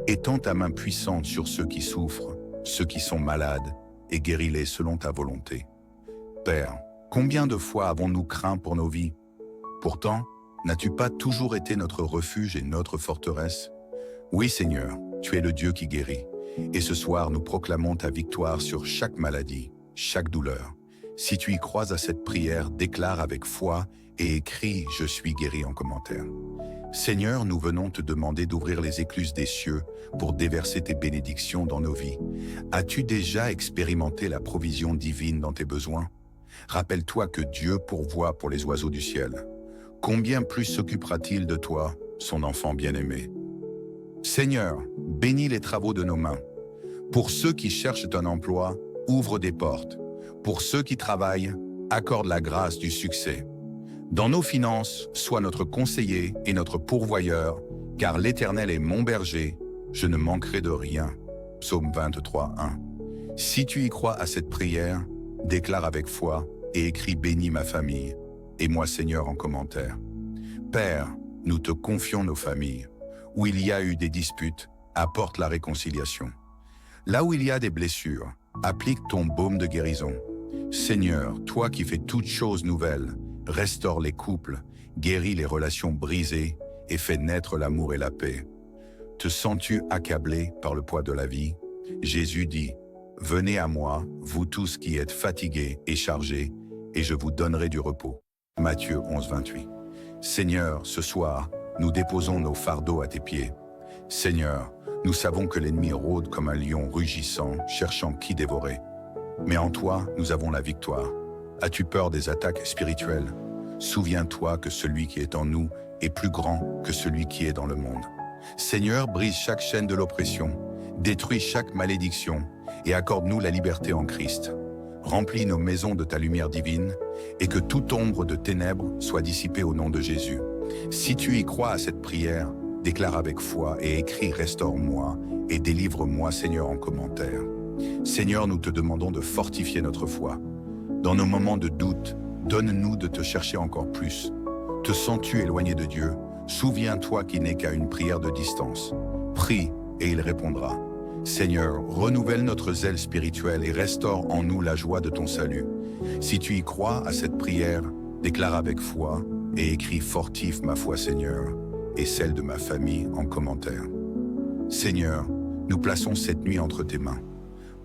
Étends ta main puissante sur ceux qui souffrent, ceux qui sont malades, et guéris-les selon ta volonté. Père, combien de fois avons-nous craint pour nos vies? Pourtant, n'as-tu pas toujours été notre refuge et notre forteresse? Oui, Seigneur, tu es le Dieu qui guérit. Et ce soir, nous proclamons ta victoire sur chaque maladie, chaque douleur. Si tu y crois à cette prière, déclare avec foi et écris « Je suis guéri » en commentaire. Seigneur, nous venons te demander d'ouvrir les écluses des cieux pour déverser tes bénédictions dans nos vies. As-tu déjà expérimenté la provision divine dans tes besoins? Rappelle-toi que Dieu pourvoit pour les oiseaux du ciel. Combien plus s'occupera-t-il de toi, son enfant bien-aimé? Seigneur, bénis les travaux de nos mains. Pour ceux qui cherchent un emploi, ouvre des portes. Pour ceux qui travaillent, accorde la grâce du succès. Dans nos finances, sois notre conseiller et notre pourvoyeur, car l'Éternel est mon berger, je ne manquerai de rien. Psaume 23, 1. Si tu y crois à cette prière, déclare avec foi et écris « Bénis ma famille » et moi Seigneur en commentaire. Père, nous te confions nos familles. Où il y a eu des disputes, apporte la réconciliation. Là où il y a des blessures, applique ton baume de guérison. Seigneur, toi qui fais toutes choses nouvelles, restaure les couples, guéris les relations brisées et fais naître l'amour et la paix. Te sens-tu accablé par le poids de la vie? Jésus dit, « Venez à moi, vous tous qui êtes fatigués et chargés, et je vous donnerai du repos. » Matthieu 11, 28. Seigneur, ce soir, nous déposons nos fardeaux à tes pieds. Seigneur, nous savons que l'ennemi rôde comme un lion rugissant, cherchant qui dévorer. Mais en toi, nous avons la victoire. As-tu peur des attaques spirituelles? Souviens-toi que celui qui est en nous est plus grand que celui qui est dans le monde. Seigneur, brise chaque chaîne de l'oppression, détruis chaque malédiction et accorde-nous la liberté en Christ. Remplis nos maisons de ta lumière divine et que toute ombre de ténèbres soit dissipée au nom de Jésus. Si tu y crois à cette prière, déclare avec foi et écris « Restaure-moi et délivre-moi, Seigneur » en commentaire. Seigneur, nous te demandons de fortifier notre foi. Dans nos moments de doute, donne-nous de te chercher encore plus. Te sens-tu éloigné de Dieu? Souviens-toi qu'il n'est qu'à une prière de distance. Prie et il répondra. Seigneur, renouvelle notre zèle spirituel et restaure en nous la joie de ton salut. Si tu y crois à cette prière, déclare avec foi et écris « Fortifie ma foi, Seigneur » et celle de ma famille en commentaire. Seigneur, nous plaçons cette nuit entre tes mains.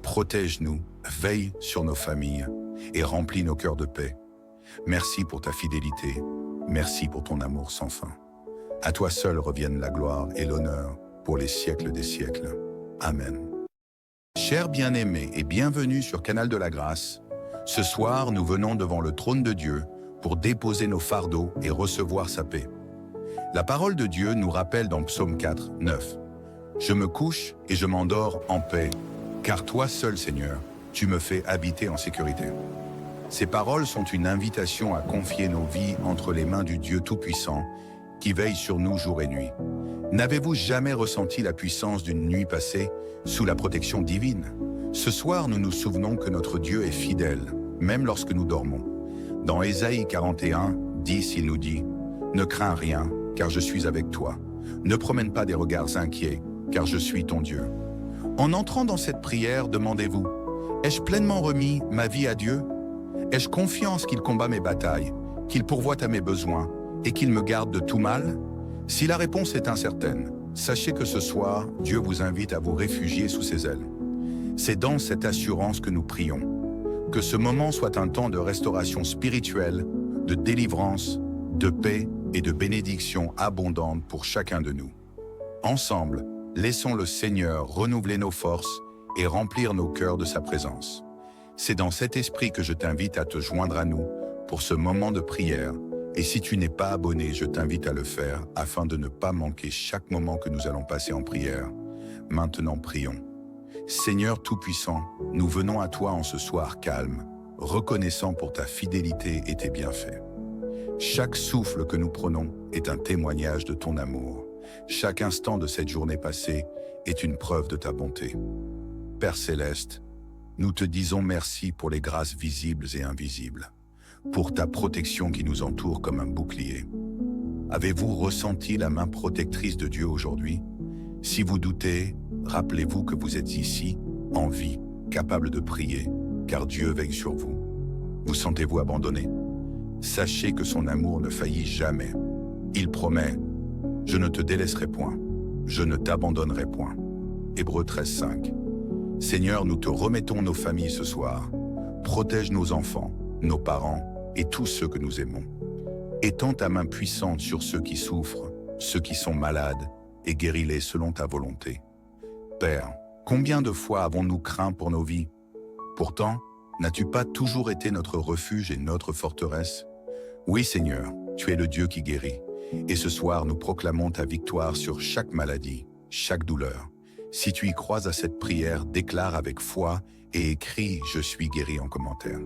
Protège-nous, veille sur nos familles et remplis nos cœurs de paix. Merci pour ta fidélité, merci pour ton amour sans fin. À toi seul reviennent la gloire et l'honneur pour les siècles des siècles. Amen. Chers bien-aimés et bienvenue sur Canal de la Grâce. Ce soir, nous venons devant le trône de Dieu pour déposer nos fardeaux et recevoir sa paix. La parole de Dieu nous rappelle dans Psaume 4, 9. « Je me couche et je m'endors en paix, car toi seul, Seigneur, tu me fais habiter en sécurité. » Ces paroles sont une invitation à confier nos vies entre les mains du Dieu Tout-Puissant qui veille sur nous jour et nuit. N'avez-vous jamais ressenti la puissance d'une nuit passée sous la protection divine? Ce soir, nous nous souvenons que notre Dieu est fidèle, même lorsque nous dormons. Dans Ésaïe 41, 10, il nous dit « Ne crains rien, car je suis avec toi. Ne promène pas des regards inquiets, car je suis ton Dieu. » En entrant dans cette prière, demandez-vous « Ai-je pleinement remis ma vie à Dieu? Ai-je confiance qu'il combat mes batailles, qu'il pourvoit à mes besoins et qu'il me garde de tout mal? » Si la réponse est incertaine, sachez que ce soir, Dieu vous invite à vous réfugier sous ses ailes. C'est dans cette assurance que nous prions. Que ce moment soit un temps de restauration spirituelle, de délivrance, de paix et de bénédiction abondante pour chacun de nous. Ensemble, laissons le Seigneur renouveler nos forces et remplir nos cœurs de sa présence. C'est dans cet esprit que je t'invite à te joindre à nous pour ce moment de prière. Et si tu n'es pas abonné, je t'invite à le faire afin de ne pas manquer chaque moment que nous allons passer en prière. Maintenant, prions. Seigneur Tout-Puissant, nous venons à toi en ce soir calme, reconnaissant pour ta fidélité et tes bienfaits. Chaque souffle que nous prenons est un témoignage de ton amour. Chaque instant de cette journée passée est une preuve de ta bonté. Père Céleste, nous te disons merci pour les grâces visibles et invisibles, pour ta protection qui nous entoure comme un bouclier. Avez-vous ressenti la main protectrice de Dieu aujourd'hui? Si vous doutez, rappelez-vous que vous êtes ici, en vie, capable de prier, car Dieu veille sur vous. Vous sentez-vous abandonné? Sachez que son amour ne faillit jamais. Il promet « Je ne te délaisserai point, je ne t'abandonnerai point ». Hébreux 13:5. Seigneur, nous te remettons nos familles ce soir. Protège nos enfants, nos parents et tous ceux que nous aimons. Étends ta main puissante sur ceux qui souffrent, ceux qui sont malades, et guéris-les selon ta volonté. Père, combien de fois avons-nous craint pour nos vies? Pourtant, n'as-tu pas toujours été notre refuge et notre forteresse? Oui, Seigneur, tu es le Dieu qui guérit. Et ce soir, nous proclamons ta victoire sur chaque maladie, chaque douleur. Si tu y crois à cette prière, déclare avec foi et écris « Je suis guéri » en commentaire.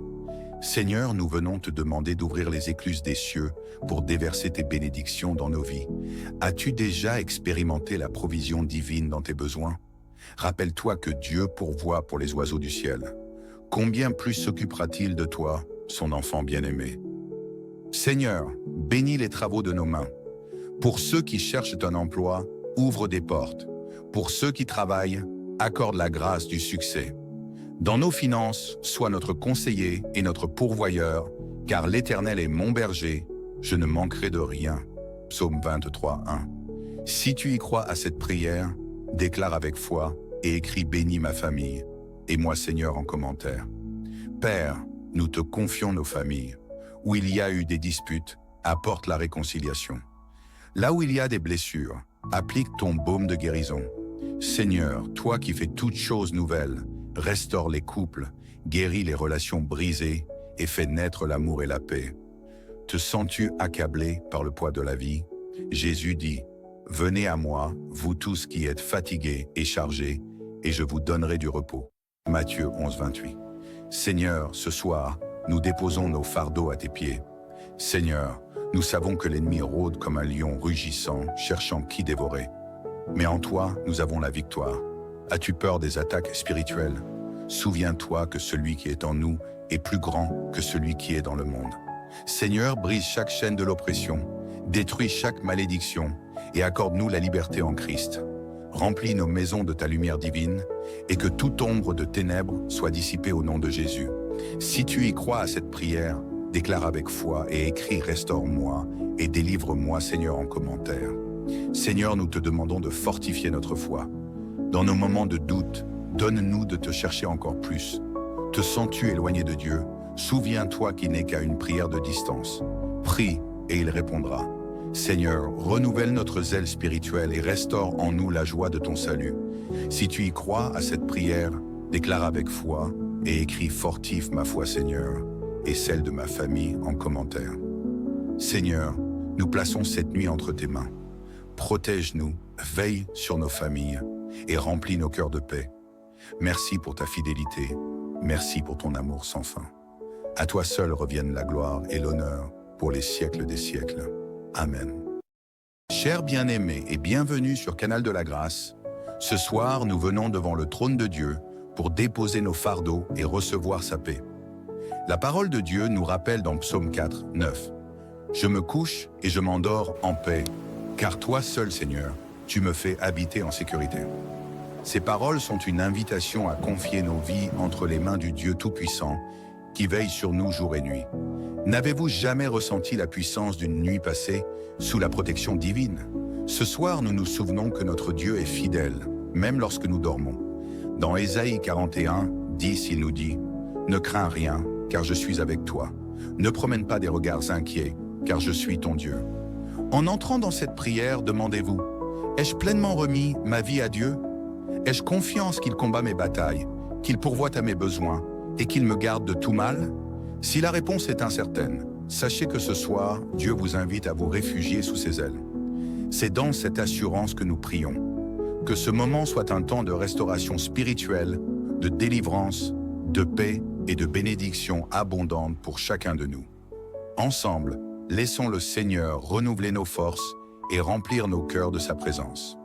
Seigneur, nous venons te demander d'ouvrir les écluses des cieux pour déverser tes bénédictions dans nos vies. As-tu déjà expérimenté la provision divine dans tes besoins? Rappelle-toi que Dieu pourvoit pour les oiseaux du ciel. Combien plus s'occupera-t-il de toi, son enfant bien-aimé? Seigneur, bénis les travaux de nos mains. Pour ceux qui cherchent un emploi, ouvre des portes. Pour ceux qui travaillent, accorde la grâce du succès. Dans nos finances, sois notre conseiller et notre pourvoyeur, car l'Éternel est mon berger, je ne manquerai de rien. Psaume 23:1. Si tu y crois à cette prière, déclare avec foi et écris « Bénis ma famille » et moi Seigneur en commentaire. Père, nous te confions nos familles. Où il y a eu des disputes, apporte la réconciliation. Là où il y a des blessures, applique ton baume de guérison. Seigneur, toi qui fais toutes choses nouvelles, restaure les couples, guéris les relations brisées et fais naître l'amour et la paix. Te sens-tu accablé par le poids de la vie? Jésus dit « Venez à moi, vous tous qui êtes fatigués et chargés, et je vous donnerai du repos. » Matthieu 11:28. Seigneur, ce soir, nous déposons nos fardeaux à tes pieds. Seigneur, nous savons que l'ennemi rôde comme un lion rugissant, cherchant qui dévorer. Mais en toi, nous avons la victoire. As-tu peur des attaques spirituelles? Souviens-toi que celui qui est en nous est plus grand que celui qui est dans le monde. Seigneur, brise chaque chaîne de l'oppression, détruis chaque malédiction et accorde-nous la liberté en Christ. Remplis nos maisons de ta lumière divine et que toute ombre de ténèbres soit dissipée au nom de Jésus. Si tu y crois à cette prière, déclare avec foi et écris « Restaure-moi et délivre-moi, Seigneur » en commentaire. Seigneur, nous te demandons de fortifier notre foi. Dans nos moments de doute, donne-nous de te chercher encore plus. Te sens-tu éloigné de Dieu? Souviens-toi qu'il n'est qu'à une prière de distance. Prie et il répondra. Seigneur, renouvelle notre zèle spirituel et restaure en nous la joie de ton salut. Si tu y crois à cette prière, déclare avec foi et écris « Fortifie ma foi, Seigneur » et celle de ma famille en commentaire. Seigneur, nous plaçons cette nuit entre tes mains. Protège-nous, veille sur nos familles et remplis nos cœurs de paix. Merci pour ta fidélité, merci pour ton amour sans fin. À toi seul reviennent la gloire et l'honneur pour les siècles des siècles. Amen. Chers bien-aimés et bienvenue sur Canal de la Grâce. Ce soir, nous venons devant le trône de Dieu pour déposer nos fardeaux et recevoir sa paix. La parole de Dieu nous rappelle dans Psaume 4:9. « Je me couche et je m'endors en paix, car toi seul, Seigneur, tu me fais habiter en sécurité. » Ces paroles sont une invitation à confier nos vies entre les mains du Dieu Tout-Puissant qui veille sur nous jour et nuit. N'avez-vous jamais ressenti la puissance d'une nuit passée sous la protection divine? Ce soir, nous nous souvenons que notre Dieu est fidèle, même lorsque nous dormons. Dans Ésaïe 41:10, il nous dit « Ne crains rien, car je suis avec toi. Ne promène pas des regards inquiets, car je suis ton Dieu. » En entrant dans cette prière, demandez-vous « Ai-je pleinement remis ma vie à Dieu? Ai-je confiance qu'il combat mes batailles, qu'il pourvoit à mes besoins et qu'il me garde de tout mal? » Si la réponse est incertaine, sachez que ce soir, Dieu vous invite à vous réfugier sous ses ailes. C'est dans cette assurance que nous prions. Que ce moment soit un temps de restauration spirituelle, de délivrance, de paix et de bénédiction abondante pour chacun de nous. Ensemble, laissons le Seigneur renouveler nos forces et remplir nos cœurs de sa présence.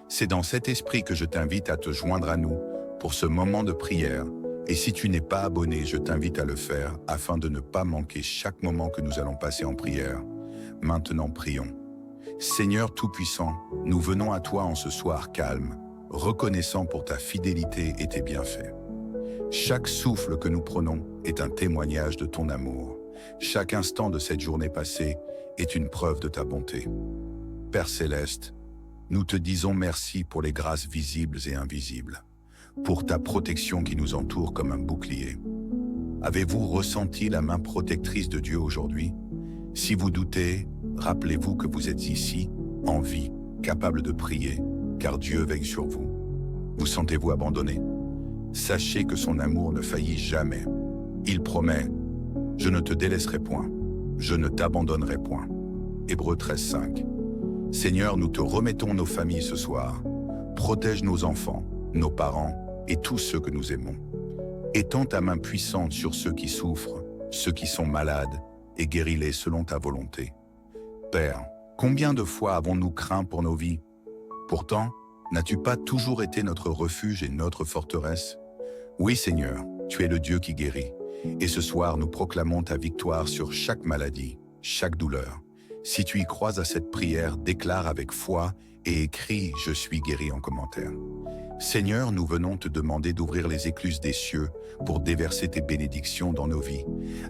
C'est dans cet esprit que je t'invite à te joindre à nous pour ce moment de prière. Et si tu n'es pas abonné, je t'invite à le faire afin de ne pas manquer chaque moment que nous allons passer en prière. Maintenant, prions. Seigneur Tout-Puissant, nous venons à toi en ce soir calme, reconnaissant pour ta fidélité et tes bienfaits. Chaque souffle que nous prenons est un témoignage de ton amour. Chaque instant de cette journée passée est une preuve de ta bonté. Père Céleste, nous te disons merci pour les grâces visibles et invisibles, pour ta protection qui nous entoure comme un bouclier. Avez-vous ressenti la main protectrice de Dieu aujourd'hui? Si vous doutez, rappelez-vous que vous êtes ici, en vie, capable de prier, car Dieu veille sur vous. Vous sentez-vous abandonné? Sachez que son amour ne faillit jamais. Il promet « Je ne te délaisserai point, je ne t'abandonnerai point ». Hébreux 13:5. Seigneur, nous te remettons nos familles ce soir. Protège nos enfants, nos parents et tous ceux que nous aimons. Étends ta main puissante sur ceux qui souffrent, ceux qui sont malades, et guéris-les selon ta volonté. Père, combien de fois avons-nous craint pour nos vies? Pourtant, n'as-tu pas toujours été notre refuge et notre forteresse? Oui, Seigneur, tu es le Dieu qui guérit. Et ce soir, nous proclamons ta victoire sur chaque maladie, chaque douleur. Si tu y crois à cette prière, déclare avec foi et écris « Je suis guéri » en commentaire. Seigneur, nous venons te demander d'ouvrir les écluses des cieux pour déverser tes bénédictions dans nos vies.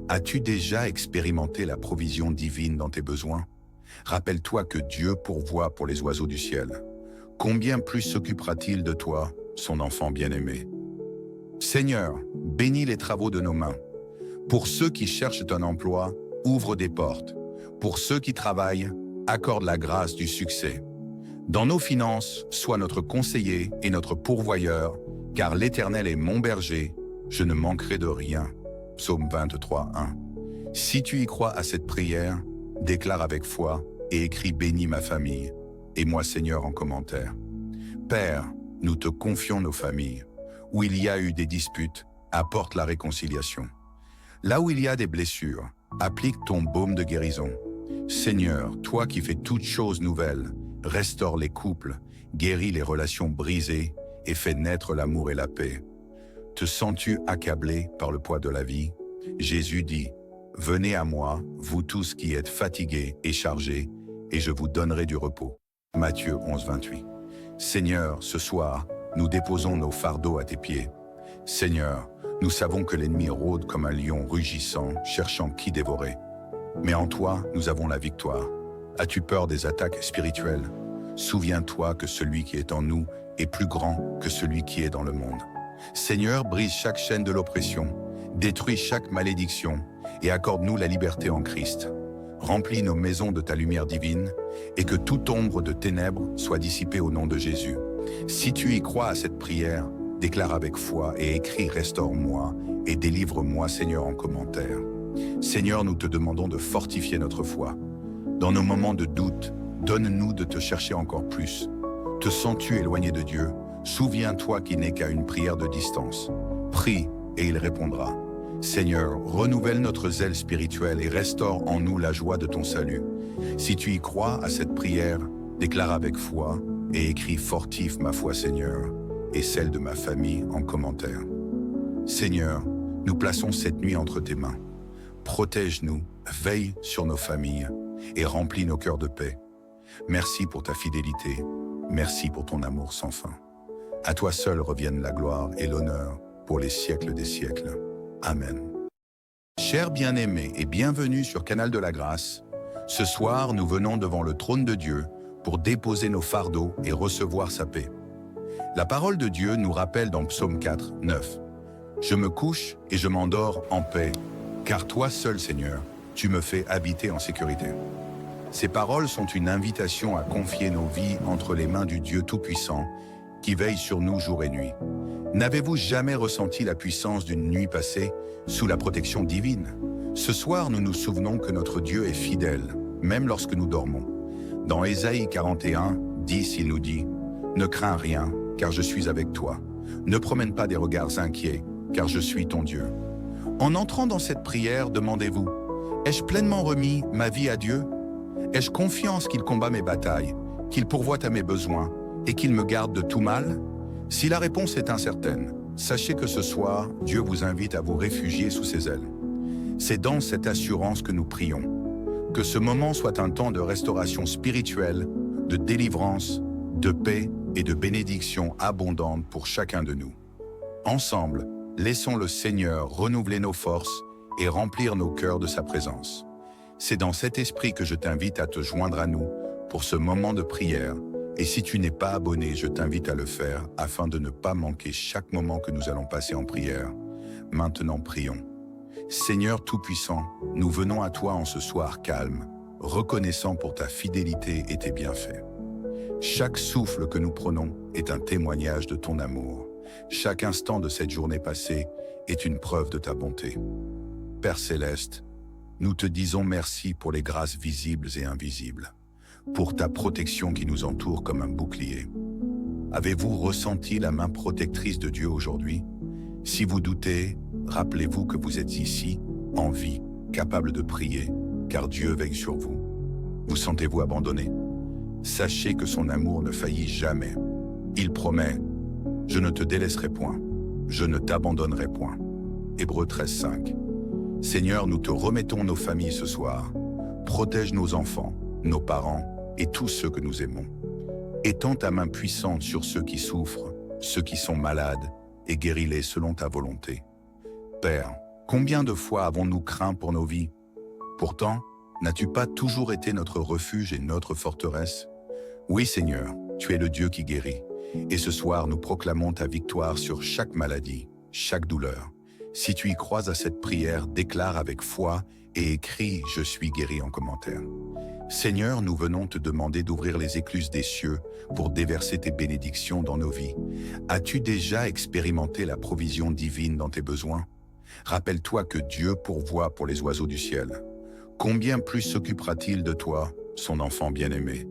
As-tu déjà expérimenté la provision divine dans tes besoins? Rappelle-toi que Dieu pourvoit pour les oiseaux du ciel. Combien plus s'occupera-t-il de toi, son enfant bien-aimé? Seigneur, bénis les travaux de nos mains. Pour ceux qui cherchent un emploi, ouvre des portes. Pour ceux qui travaillent, accorde la grâce du succès. Dans nos finances, sois notre conseiller et notre pourvoyeur, car l'Éternel est mon berger, je ne manquerai de rien. Psaume 23:1. Si tu y crois à cette prière, déclare avec foi et écris « Bénis ma famille » et moi Seigneur en commentaire. Père, nous te confions nos familles. Où il y a eu des disputes, apporte la réconciliation. Là où il y a des blessures, applique ton baume de guérison. Seigneur, toi qui fais toutes choses nouvelles, restaure les couples, guéris les relations brisées et fais naître l'amour et la paix. Te sens-tu accablé par le poids de la vie? Jésus dit « Venez à moi, vous tous qui êtes fatigués et chargés, et je vous donnerai du repos. » Matthieu 11:28. Seigneur, ce soir, nous déposons nos fardeaux à tes pieds. Seigneur, nous savons que l'ennemi rôde comme un lion rugissant, cherchant qui dévorer. Mais en toi, nous avons la victoire. As-tu peur des attaques spirituelles? Souviens-toi que celui qui est en nous est plus grand que celui qui est dans le monde. Seigneur, brise chaque chaîne de l'oppression, détruis chaque malédiction et accorde-nous la liberté en Christ. Remplis nos maisons de ta lumière divine et que toute ombre de ténèbres soit dissipée au nom de Jésus. Si tu y crois à cette prière, déclare avec foi et écris « Restaure-moi et délivre-moi, Seigneur » en commentaire. Seigneur, nous te demandons de fortifier notre foi. Dans nos moments de doute, donne-nous de te chercher encore plus. Te sens-tu éloigné de Dieu? Souviens-toi qu'il n'est qu'à une prière de distance. Prie et il répondra. Seigneur, renouvelle notre zèle spirituel et restaure en nous la joie de ton salut. Si tu y crois à cette prière, déclare avec foi et écris « Fortifie ma foi, Seigneur » et celle de ma famille en commentaire. Seigneur, nous plaçons cette nuit entre tes mains. Protège-nous, veille sur nos familles et remplis nos cœurs de paix. Merci pour ta fidélité, merci pour ton amour sans fin. À toi seul reviennent la gloire et l'honneur pour les siècles des siècles. Amen. Chers bien-aimés et bienvenue sur Canal de la Grâce. Ce soir, nous venons devant le trône de Dieu pour déposer nos fardeaux et recevoir sa paix. La parole de Dieu nous rappelle dans Psaume 4:9. « Je me couche et je m'endors en paix, car toi seul, Seigneur, tu me fais habiter en sécurité. » Ces paroles sont une invitation à confier nos vies entre les mains du Dieu Tout-Puissant qui veille sur nous jour et nuit. N'avez-vous jamais ressenti la puissance d'une nuit passée sous la protection divine? Ce soir, nous nous souvenons que notre Dieu est fidèle, même lorsque nous dormons. Dans Ésaïe 41:10, il nous dit « Ne crains rien, car je suis avec toi. Ne promène pas des regards inquiets, car je suis ton Dieu. » En entrant dans cette prière, demandez-vous « Ai-je pleinement remis ma vie à Dieu? Ai-je confiance qu'il combat mes batailles, qu'il pourvoit à mes besoins et qu'il me garde de tout mal? » Si la réponse est incertaine, sachez que ce soir, Dieu vous invite à vous réfugier sous ses ailes. C'est dans cette assurance que nous prions. Que ce moment soit un temps de restauration spirituelle, de délivrance, de paix et de bénédiction abondante pour chacun de nous. Ensemble, laissons le Seigneur renouveler nos forces et remplir nos cœurs de sa présence. C'est dans cet esprit que je t'invite à te joindre à nous pour ce moment de prière. Et si tu n'es pas abonné, je t'invite à le faire afin de ne pas manquer chaque moment que nous allons passer en prière. Maintenant, prions. Seigneur Tout-Puissant, nous venons à toi en ce soir calme, reconnaissant pour ta fidélité et tes bienfaits. Chaque souffle que nous prenons est un témoignage de ton amour. Chaque instant de cette journée passée est une preuve de ta bonté. Père Céleste, nous te disons merci pour les grâces visibles et invisibles, pour ta protection qui nous entoure comme un bouclier. Avez-vous ressenti la main protectrice de Dieu aujourd'hui? Si vous doutez, rappelez-vous que vous êtes ici, en vie, capable de prier, car Dieu veille sur vous. Vous sentez-vous abandonné? Sachez que son amour ne faillit jamais. Il promet « Je ne te délaisserai point, je ne t'abandonnerai point ». Hébreux 13:5. Seigneur, nous te remettons nos familles ce soir. Protège nos enfants, nos parents et tous ceux que nous aimons. Étends ta main puissante sur ceux qui souffrent, ceux qui sont malades, et guéris-les selon ta volonté. Père, combien de fois avons-nous craint pour nos vies? Pourtant, n'as-tu pas toujours été notre refuge et notre forteresse? Oui, Seigneur, tu es le Dieu qui guérit. Et ce soir, nous proclamons ta victoire sur chaque maladie, chaque douleur. Si tu y crois à cette prière, déclare avec foi et écris « Je suis guéri » en commentaire. Seigneur, nous venons te demander d'ouvrir les écluses des cieux pour déverser tes bénédictions dans nos vies. As-tu déjà expérimenté la provision divine dans tes besoins? Rappelle-toi que Dieu pourvoit pour les oiseaux du ciel. Combien plus s'occupera-t-il de toi, son enfant bien-aimé?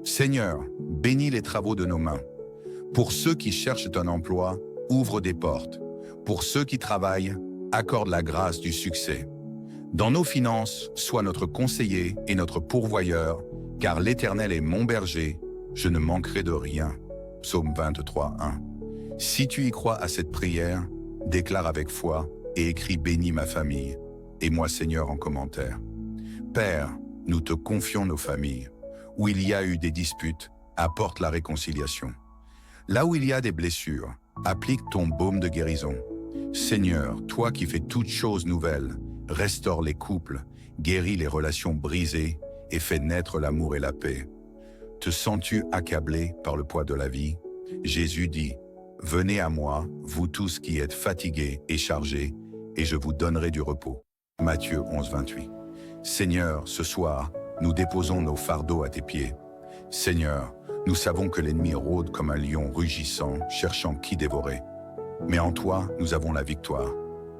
Seigneur, bénis les travaux de nos mains. Pour ceux qui cherchent un emploi, ouvre des portes. Pour ceux qui travaillent, accorde la grâce du succès. Dans nos finances, sois notre conseiller et notre pourvoyeur, car l'Éternel est mon berger, je ne manquerai de rien. Psaume 23:1. Si tu y crois à cette prière, déclare avec foi et écris « Bénis ma famille » et moi Seigneur en commentaire. Père, nous te confions nos familles. Où il y a eu des disputes, apporte la réconciliation. Là où il y a des blessures, applique ton baume de guérison. Seigneur, toi qui fais toutes choses nouvelles, restaure les couples, guéris les relations brisées et fais naître l'amour et la paix. Te sens-tu accablé par le poids de la vie? Jésus dit, « Venez à moi, vous tous qui êtes fatigués et chargés, et je vous donnerai du repos. » Matthieu 11:28. Seigneur, ce soir, nous déposons nos fardeaux à tes pieds. Seigneur, nous savons que l'ennemi rôde comme un lion rugissant, cherchant qui dévorer. Mais en toi, nous avons la victoire.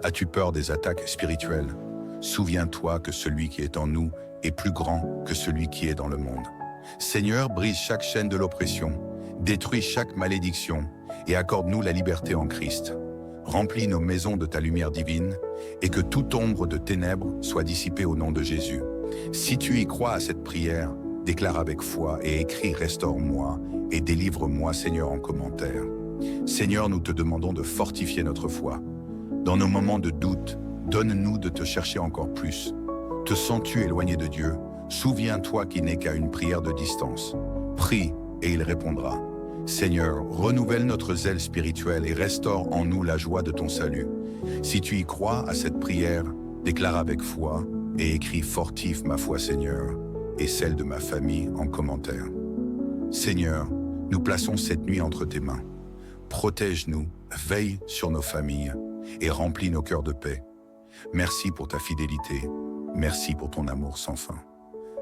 As-tu peur des attaques spirituelles? Souviens-toi que celui qui est en nous est plus grand que celui qui est dans le monde. Seigneur, brise chaque chaîne de l'oppression, détruis chaque malédiction et accorde-nous la liberté en Christ. Remplis nos maisons de ta lumière divine et que toute ombre de ténèbres soit dissipée au nom de Jésus. Si tu y crois à cette prière, déclare avec foi et écris « Restaure-moi et délivre-moi, Seigneur » en commentaire. Seigneur, nous te demandons de fortifier notre foi. Dans nos moments de doute, donne-nous de te chercher encore plus. Te sens-tu éloigné de Dieu? Souviens-toi qu'il n'est qu'à une prière de distance. Prie et il répondra. Seigneur, renouvelle notre zèle spirituel et restaure en nous la joie de ton salut. Si tu y crois à cette prière, déclare avec foi et écris « Fortifie ma foi, Seigneur » et celle de ma famille en commentaire. Seigneur, nous plaçons cette nuit entre tes mains. Protège-nous, veille sur nos familles et remplis nos cœurs de paix. Merci pour ta fidélité, merci pour ton amour sans fin.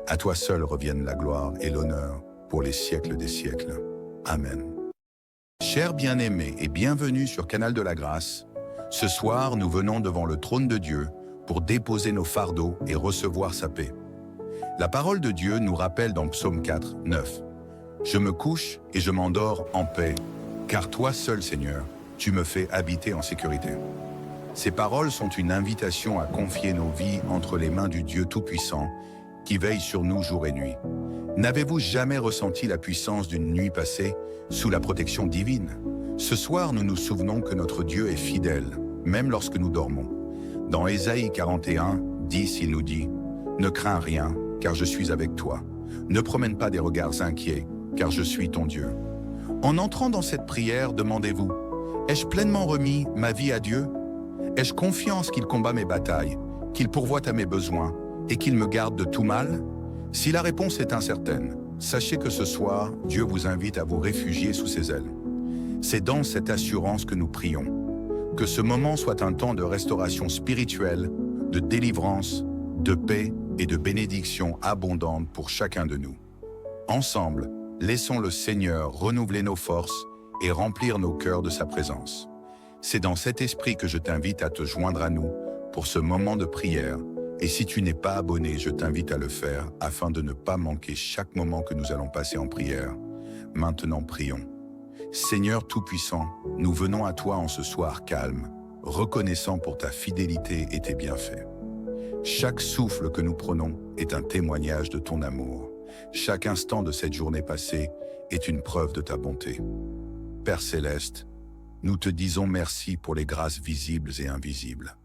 À toi seul reviennent la gloire et l'honneur pour les siècles des siècles. Amen. Chers bien-aimés et bienvenue sur Canal de la Grâce. Ce soir, nous venons devant le trône de Dieu pour déposer nos fardeaux et recevoir sa paix. La parole de Dieu nous rappelle dans Psaume 4:9. « Je me couche et je m'endors en paix, car toi seul, Seigneur, tu me fais habiter en sécurité. » Ces paroles sont une invitation à confier nos vies entre les mains du Dieu Tout-Puissant qui veille sur nous jour et nuit. N'avez-vous jamais ressenti la puissance d'une nuit passée sous la protection divine? Ce soir, nous nous souvenons que notre Dieu est fidèle, même lorsque nous dormons. Dans Ésaïe 41:10, il nous dit « Ne crains rien, car je suis avec toi. Ne promène pas des regards inquiets, car je suis ton Dieu. En entrant dans cette prière, demandez-vous, ai-je pleinement remis ma vie à Dieu? Ai-je confiance qu'il combat mes batailles, qu'il pourvoit à mes besoins et qu'il me garde de tout mal? Si la réponse est incertaine, sachez que ce soir, Dieu vous invite à vous réfugier sous ses ailes. C'est dans cette assurance que nous prions. Que ce moment soit un temps de restauration spirituelle, de délivrance, de paix et de bénédiction abondante pour chacun de nous. Ensemble, laissons le Seigneur renouveler nos forces et remplir nos cœurs de sa présence. C'est dans cet esprit que je t'invite à te joindre à nous pour ce moment de prière. Et si tu n'es pas abonné, je t'invite à le faire afin de ne pas manquer chaque moment que nous allons passer en prière. Maintenant, prions. Seigneur Tout-Puissant, nous venons à toi en ce soir calme, reconnaissant pour ta fidélité et tes bienfaits. Chaque souffle que nous prenons est un témoignage de ton amour. Chaque instant de cette journée passée est une preuve de ta bonté. Père Céleste, nous te disons merci pour les grâces visibles et invisibles,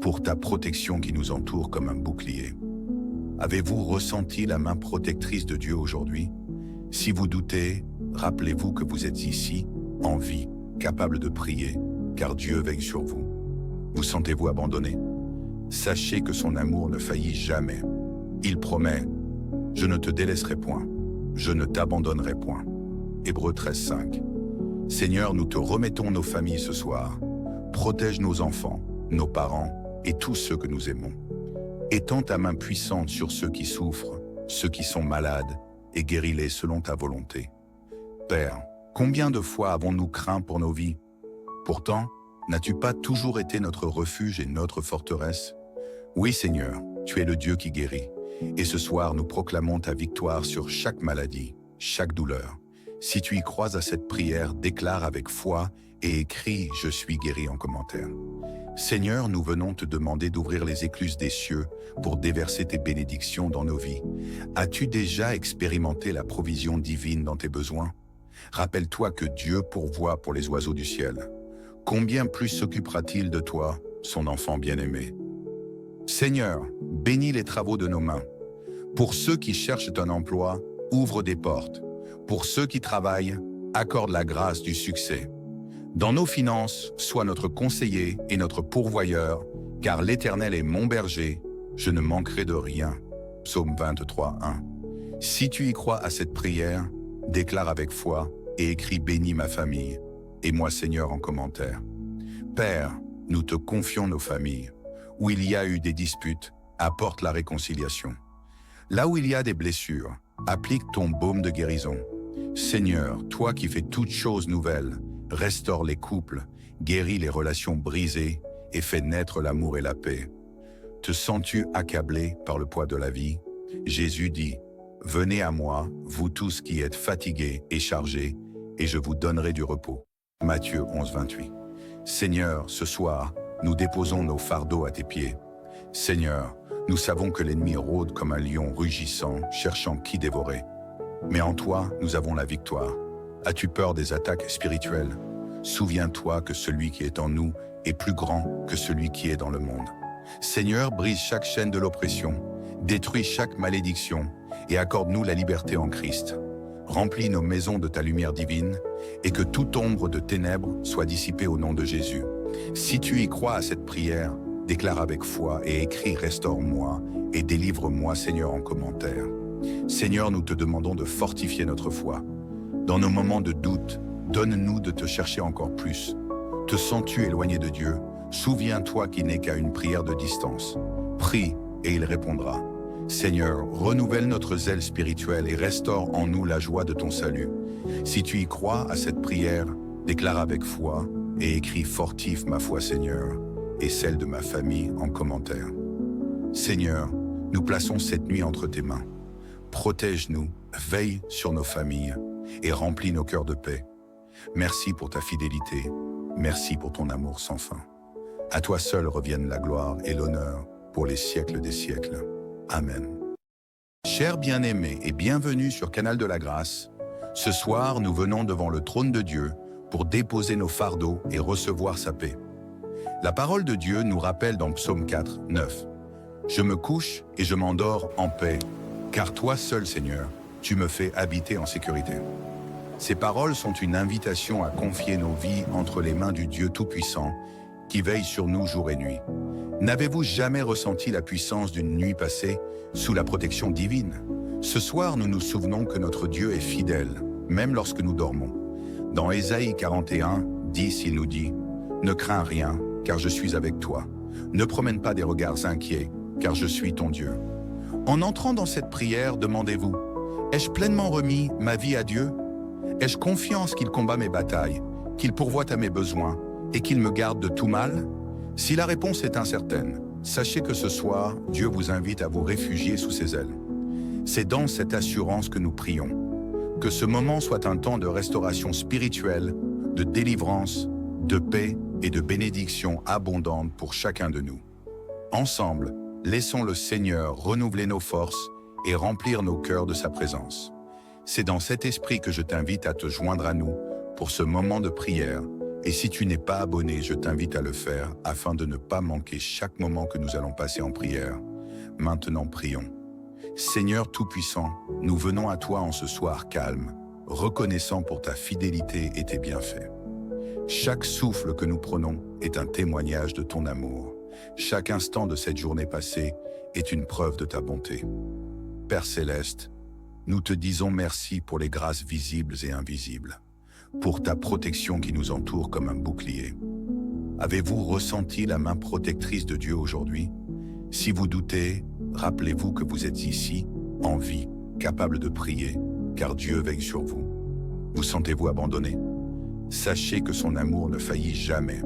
pour ta protection qui nous entoure comme un bouclier. Avez-vous ressenti la main protectrice de Dieu aujourd'hui? Si vous doutez, rappelez-vous que vous êtes ici, en vie, capable de prier, car Dieu veille sur vous. Vous sentez-vous abandonné? Sachez que son amour ne faillit jamais. Il promet, « Je ne te délaisserai point, je ne t'abandonnerai point. » Hébreux 13:5. Seigneur, nous te remettons nos familles ce soir. Protège nos enfants, nos parents et tous ceux que nous aimons. Étends ta main puissante sur ceux qui souffrent, ceux qui sont malades, et guéris-les selon ta volonté. Père, combien de fois avons-nous craint pour nos vies? Pourtant, n'as-tu pas toujours été notre refuge et notre forteresse? Oui, Seigneur, tu es le Dieu qui guérit. Et ce soir, nous proclamons ta victoire sur chaque maladie, chaque douleur. Si tu y crois à cette prière, déclare avec foi et écris « Je suis guéri » en commentaire. Seigneur, nous venons te demander d'ouvrir les écluses des cieux pour déverser tes bénédictions dans nos vies. As-tu déjà expérimenté la provision divine dans tes besoins? Rappelle-toi que Dieu pourvoit pour les oiseaux du ciel. Combien plus s'occupera-t-il de toi, son enfant bien-aimé? Seigneur, bénis les travaux de nos mains. Pour ceux qui cherchent un emploi, ouvre des portes. Pour ceux qui travaillent, accorde la grâce du succès. Dans nos finances, sois notre conseiller et notre pourvoyeur, car l'Éternel est mon berger, je ne manquerai de rien. Psaume 23:1. Si tu y crois à cette prière, déclare avec foi et écris « Bénis ma famille » et moi Seigneur en commentaire. Père, nous te confions nos familles. Où il y a eu des disputes, apporte la réconciliation. Là où il y a des blessures, applique ton baume de guérison. Seigneur, toi qui fais toutes choses nouvelles, restaure les couples, guéris les relations brisées et fais naître l'amour et la paix. Te sens-tu accablé par le poids de la vie? Jésus dit, « Venez à moi, vous tous qui êtes fatigués et chargés, et je vous donnerai du repos. » Matthieu 11:28. Seigneur, ce soir, nous déposons nos fardeaux à tes pieds. Seigneur, nous savons que l'ennemi rôde comme un lion rugissant, cherchant qui dévorer. Mais en toi, nous avons la victoire. As-tu peur des attaques spirituelles? Souviens-toi que celui qui est en nous est plus grand que celui qui est dans le monde. Seigneur, brise chaque chaîne de l'oppression, détruis chaque malédiction et accorde-nous la liberté en Christ. Remplis nos maisons de ta lumière divine et que toute ombre de ténèbres soit dissipée au nom de Jésus. Si tu y crois à cette prière, déclare avec foi et écris « Restaure-moi et délivre-moi, Seigneur » en commentaire. Seigneur, nous te demandons de fortifier notre foi. Dans nos moments de doute, donne-nous de te chercher encore plus. Te sens-tu éloigné de Dieu? Souviens-toi qu'il n'est qu'à une prière de distance. Prie et il répondra. Seigneur, renouvelle notre zèle spirituel et restaure en nous la joie de ton salut. Si tu y crois à cette prière, déclare avec foi et écris « Fortifie ma foi, Seigneur » et celle de ma famille en commentaire. Seigneur, nous plaçons cette nuit entre tes mains. Protège-nous, veille sur nos familles et remplis nos cœurs de paix. Merci pour ta fidélité, merci pour ton amour sans fin. À toi seul reviennent la gloire et l'honneur pour les siècles des siècles. Amen. Chers bien-aimés et bienvenue sur Canal de la Grâce. Ce soir, nous venons devant le trône de Dieu pour déposer nos fardeaux et recevoir sa paix. La parole de Dieu nous rappelle dans Psaume 4, 9. Je me couche et je m'endors en paix, car toi seul, Seigneur, tu me fais habiter en sécurité. Ces paroles sont une invitation à confier nos vies entre les mains du Dieu Tout-Puissant, qui veille sur nous jour et nuit. N'avez-vous jamais ressenti la puissance d'une nuit passée sous la protection divine? Ce soir, nous nous souvenons que notre Dieu est fidèle, même lorsque nous dormons. Dans Ésaïe 41, 10, il nous dit « Ne crains rien, car je suis avec toi. Ne promène pas des regards inquiets, car je suis ton Dieu. » En entrant dans cette prière, demandez-vous « Ai-je pleinement remis ma vie à Dieu? Ai-je confiance qu'il combat mes batailles, qu'il pourvoit à mes besoins et qu'il me garde de tout mal? » Si la réponse est incertaine, sachez que ce soir, Dieu vous invite à vous réfugier sous ses ailes. C'est dans cette assurance que nous prions. Que ce moment soit un temps de restauration spirituelle, de délivrance, de paix et de bénédiction abondante pour chacun de nous. Ensemble, laissons le Seigneur renouveler nos forces et remplir nos cœurs de sa présence. C'est dans cet esprit que je t'invite à te joindre à nous pour ce moment de prière. Et si tu n'es pas abonné, je t'invite à le faire afin de ne pas manquer chaque moment que nous allons passer en prière. Maintenant, prions. Seigneur Tout-Puissant, nous venons à toi en ce soir calme, reconnaissant pour ta fidélité et tes bienfaits. Chaque souffle que nous prenons est un témoignage de ton amour. Chaque instant de cette journée passée est une preuve de ta bonté. Père Céleste, nous te disons merci pour les grâces visibles et invisibles, pour ta protection qui nous entoure comme un bouclier. Avez-vous ressenti la main protectrice de Dieu aujourd'hui? Si vous doutez, rappelez-vous que vous êtes ici, en vie, capable de prier, car Dieu veille sur vous. Vous sentez-vous abandonné? Sachez que son amour ne faillit jamais.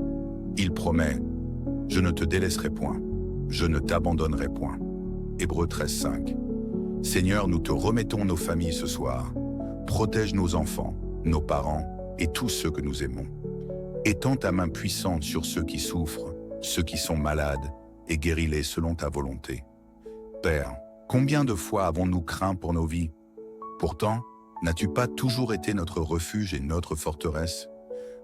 Il promet « Je ne te délaisserai point, je ne t'abandonnerai point ». Hébreux 13:5. Seigneur, nous te remettons nos familles ce soir. Protège nos enfants, nos parents et tous ceux que nous aimons. Étends ta main puissante sur ceux qui souffrent, ceux qui sont malades, et guéris-les selon ta volonté. Père, combien de fois avons-nous craint pour nos vies? Pourtant, n'as-tu pas toujours été notre refuge et notre forteresse?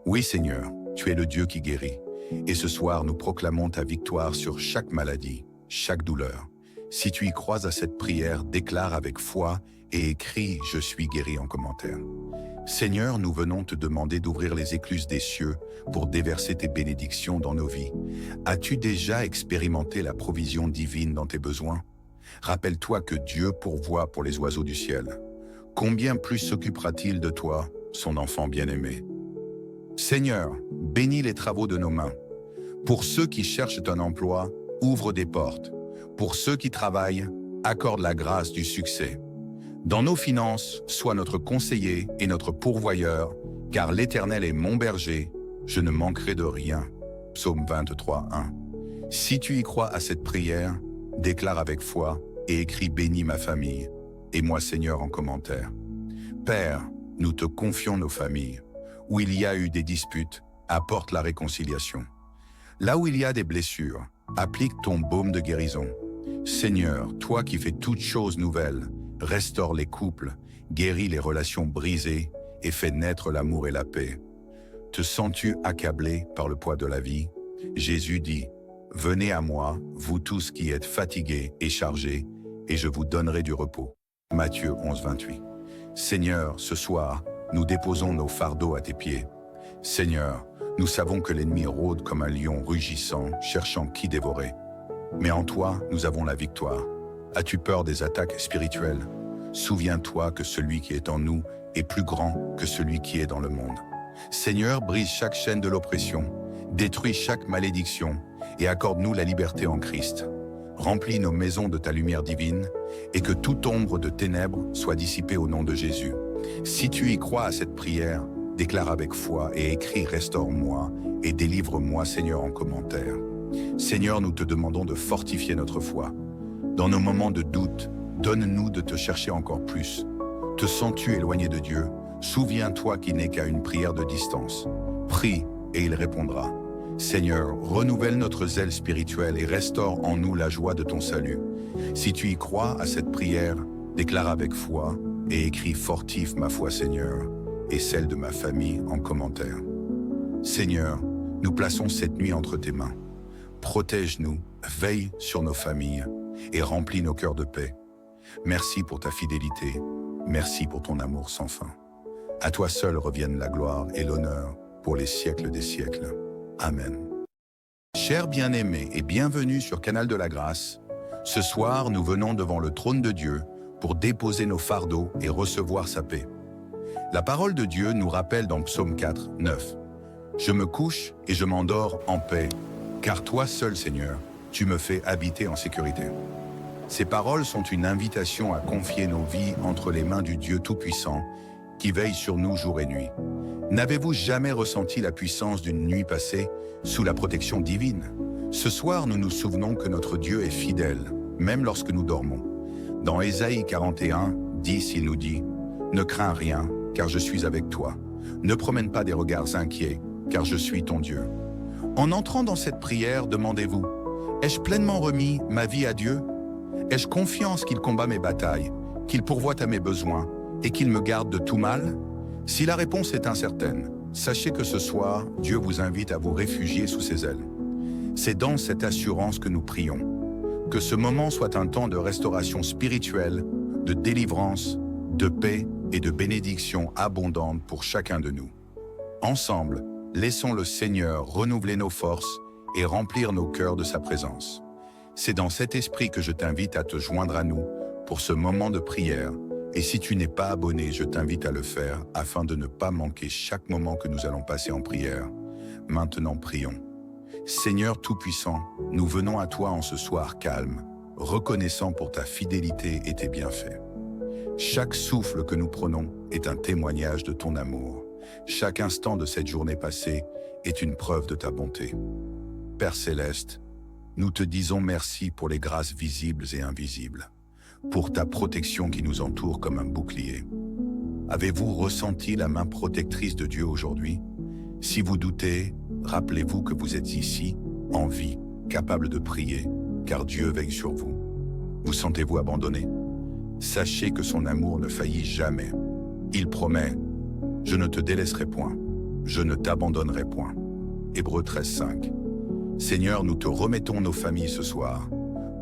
Oui, Seigneur, tu es le Dieu qui guérit. Et ce soir, nous proclamons ta victoire sur chaque maladie, chaque douleur. Si tu y crois à cette prière, déclare avec foi et écris « Je suis guéri » en commentaire. Seigneur, nous venons te demander d'ouvrir les écluses des cieux pour déverser tes bénédictions dans nos vies. As-tu déjà expérimenté la provision divine dans tes besoins? Rappelle-toi que Dieu pourvoit pour les oiseaux du ciel. Combien plus s'occupera-t-il de toi, son enfant bien-aimé? Seigneur, bénis les travaux de nos mains. Pour ceux qui cherchent un emploi, ouvre des portes. Pour ceux qui travaillent, accorde la grâce du succès. Dans nos finances, sois notre conseiller et notre pourvoyeur, car l'Éternel est mon berger, je ne manquerai de rien. Psaume 23:1. Si tu y crois à cette prière, déclare avec foi et écris « Bénis ma famille » et moi Seigneur en commentaire. Père, nous te confions nos familles. Où il y a eu des disputes, apporte la réconciliation. Là où il y a des blessures, applique ton baume de guérison. Seigneur, toi qui fais toutes choses nouvelles, restaure les couples, guéris les relations brisées et fais naître l'amour et la paix. Te sens-tu accablé par le poids de la vie? Jésus dit « Venez à moi, vous tous qui êtes fatigués et chargés, et je vous donnerai du repos. » Matthieu 11:28. Seigneur, ce soir, nous déposons nos fardeaux à tes pieds. Seigneur, nous savons que l'ennemi rôde comme un lion rugissant, cherchant qui dévorer. Mais en toi, nous avons la victoire. As-tu peur des attaques spirituelles? Souviens-toi que celui qui est en nous est plus grand que celui qui est dans le monde. Seigneur, brise chaque chaîne de l'oppression, détruis chaque malédiction et accorde-nous la liberté en Christ. Remplis nos maisons de ta lumière divine et que toute ombre de ténèbres soit dissipée au nom de Jésus. Si tu y crois à cette prière, déclare avec foi et écris « Restaure-moi et délivre-moi, Seigneur » en commentaire. Seigneur, nous te demandons de fortifier notre foi. Dans nos moments de doute, donne-nous de te chercher encore plus. Te sens-tu éloigné de Dieu? Souviens-toi qu'il n'est qu'à une prière de distance. Prie et il répondra. Seigneur, renouvelle notre zèle spirituel et restaure en nous la joie de ton salut. Si tu y crois à cette prière, déclare avec foi et écris « Fortifie ma foi, Seigneur » et celle de ma famille en commentaire. Seigneur, nous plaçons cette nuit entre tes mains. Protège-nous, veille sur nos familles, et remplis nos cœurs de paix. Merci pour ta fidélité, merci pour ton amour sans fin. À toi seul reviennent la gloire et l'honneur pour les siècles des siècles. Amen. Chers bien-aimés et bienvenue sur Canal de la Grâce. Ce soir, nous venons devant le trône de Dieu pour déposer nos fardeaux et recevoir sa paix. La parole de Dieu nous rappelle dans Psaume 4, 9. « Je me couche et je m'endors en paix, car toi seul, Seigneur, tu me fais habiter en sécurité. » Ces paroles sont une invitation à confier nos vies entre les mains du Dieu Tout-Puissant qui veille sur nous jour et nuit. N'avez-vous jamais ressenti la puissance d'une nuit passée sous la protection divine? Ce soir, nous nous souvenons que notre Dieu est fidèle, même lorsque nous dormons. Dans Ésaïe 41, 10, il nous dit « Ne crains rien, car je suis avec toi. Ne promène pas des regards inquiets, car je suis ton Dieu. » En entrant dans cette prière, demandez-vous « Ai-je pleinement remis ma vie à Dieu? Ai-je confiance qu'il combat mes batailles, qu'il pourvoit à mes besoins et qu'il me garde de tout mal? » Si la réponse est incertaine, sachez que ce soir, Dieu vous invite à vous réfugier sous ses ailes. C'est dans cette assurance que nous prions. Que ce moment soit un temps de restauration spirituelle, de délivrance, de paix et de bénédiction abondante pour chacun de nous. Ensemble, laissons le Seigneur renouveler nos forces et remplir nos cœurs de sa présence. C'est dans cet esprit que je t'invite à te joindre à nous pour ce moment de prière. Et si tu n'es pas abonné, je t'invite à le faire afin de ne pas manquer chaque moment que nous allons passer en prière. Maintenant, prions. Seigneur Tout-Puissant, nous venons à toi en ce soir calme, reconnaissant pour ta fidélité et tes bienfaits. Chaque souffle que nous prenons est un témoignage de ton amour. Chaque instant de cette journée passée est une preuve de ta bonté. Père Céleste, nous te disons merci pour les grâces visibles et invisibles, pour ta protection qui nous entoure comme un bouclier. Avez-vous ressenti la main protectrice de Dieu aujourd'hui? Si vous doutez, rappelez-vous que vous êtes ici, en vie, capable de prier, car Dieu veille sur vous. Vous sentez-vous abandonné? Sachez que son amour ne faillit jamais. Il promet « Je ne te délaisserai point, je ne t'abandonnerai point ». Hébreux 13, 5. Seigneur, nous te remettons nos familles ce soir.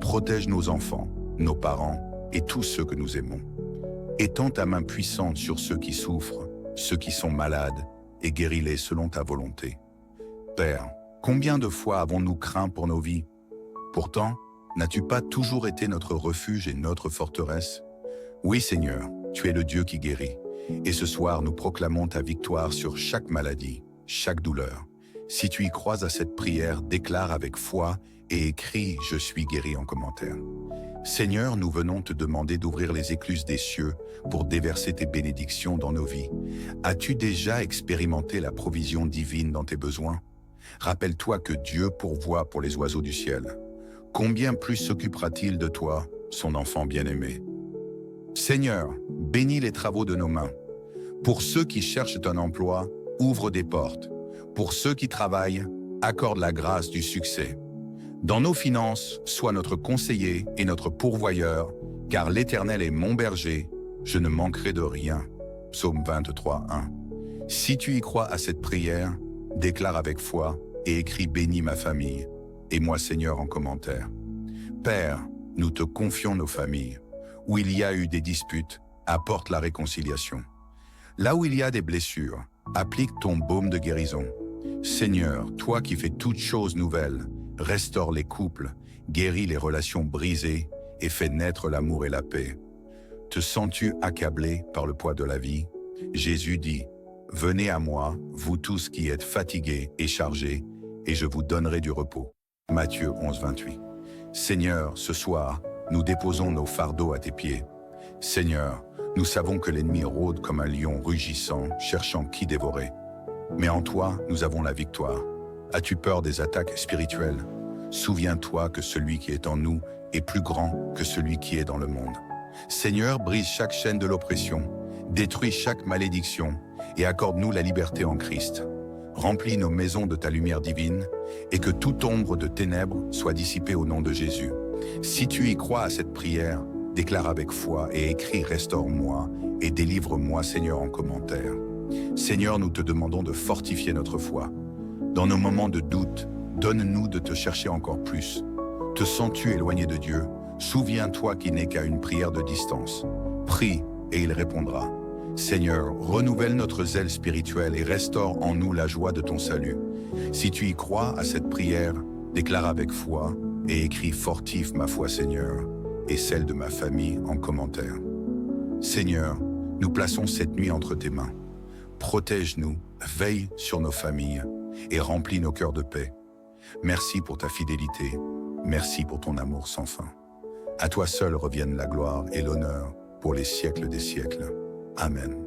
Protège nos enfants, nos parents et tous ceux que nous aimons. Étends ta main puissante sur ceux qui souffrent, ceux qui sont malades, et guéris-les selon ta volonté. Père, combien de fois avons-nous craint pour nos vies? Pourtant, n'as-tu pas toujours été notre refuge et notre forteresse? Oui, Seigneur, tu es le Dieu qui guérit. Et ce soir, nous proclamons ta victoire sur chaque maladie, chaque douleur. Si tu y crois à cette prière, déclare avec foi et écris « Je suis guéri » en commentaire. Seigneur, nous venons te demander d'ouvrir les écluses des cieux pour déverser tes bénédictions dans nos vies. As-tu déjà expérimenté la provision divine dans tes besoins? Rappelle-toi que Dieu pourvoit pour les oiseaux du ciel. Combien plus s'occupera-t-il de toi, son enfant bien-aimé? Seigneur, bénis les travaux de nos mains. Pour ceux qui cherchent un emploi, ouvre des portes. Pour ceux qui travaillent, accorde la grâce du succès. Dans nos finances, sois notre conseiller et notre pourvoyeur, car l'Éternel est mon berger, je ne manquerai de rien. Psaume 23, 1. Si tu y crois à cette prière, déclare avec foi et écris « Bénis ma famille » et moi Seigneur en commentaire. Père, nous te confions nos familles. Où il y a eu des disputes, apporte la réconciliation. Là où il y a des blessures, applique ton baume de guérison. Seigneur, toi qui fais toutes choses nouvelles, restaure les couples, guéris les relations brisées et fais naître l'amour et la paix. Te sens-tu accablé par le poids de la vie? Jésus dit « Venez à moi, vous tous qui êtes fatigués et chargés, et je vous donnerai du repos. » Matthieu 11, 28. Seigneur, ce soir, nous déposons nos fardeaux à tes pieds. Seigneur, nous savons que l'ennemi rôde comme un lion rugissant, cherchant qui dévorer. Mais en toi, nous avons la victoire. As-tu peur des attaques spirituelles? Souviens-toi que celui qui est en nous est plus grand que celui qui est dans le monde. Seigneur, brise chaque chaîne de l'oppression, détruis chaque malédiction et accorde-nous la liberté en Christ. Remplis nos maisons de ta lumière divine et que toute ombre de ténèbres soit dissipée au nom de Jésus. Si tu y crois à cette prière, déclare avec foi et écris « Restaure-moi et délivre-moi, Seigneur » en commentaire. Seigneur, nous te demandons de fortifier notre foi. Dans nos moments de doute, donne-nous de te chercher encore plus. Te sens-tu éloigné de Dieu? Souviens-toi qu'il n'est qu'à une prière de distance. Prie et il répondra. Seigneur, renouvelle notre zèle spirituel et restaure en nous la joie de ton salut. Si tu y crois à cette prière, déclare avec foi et écris fortif ma foi Seigneur et celle de ma famille en commentaire. Seigneur, nous plaçons cette nuit entre tes mains. Protège-nous, veille sur nos familles et remplis nos cœurs de paix. Merci pour ta fidélité, merci pour ton amour sans fin. À toi seul reviennent la gloire et l'honneur pour les siècles des siècles. Amen.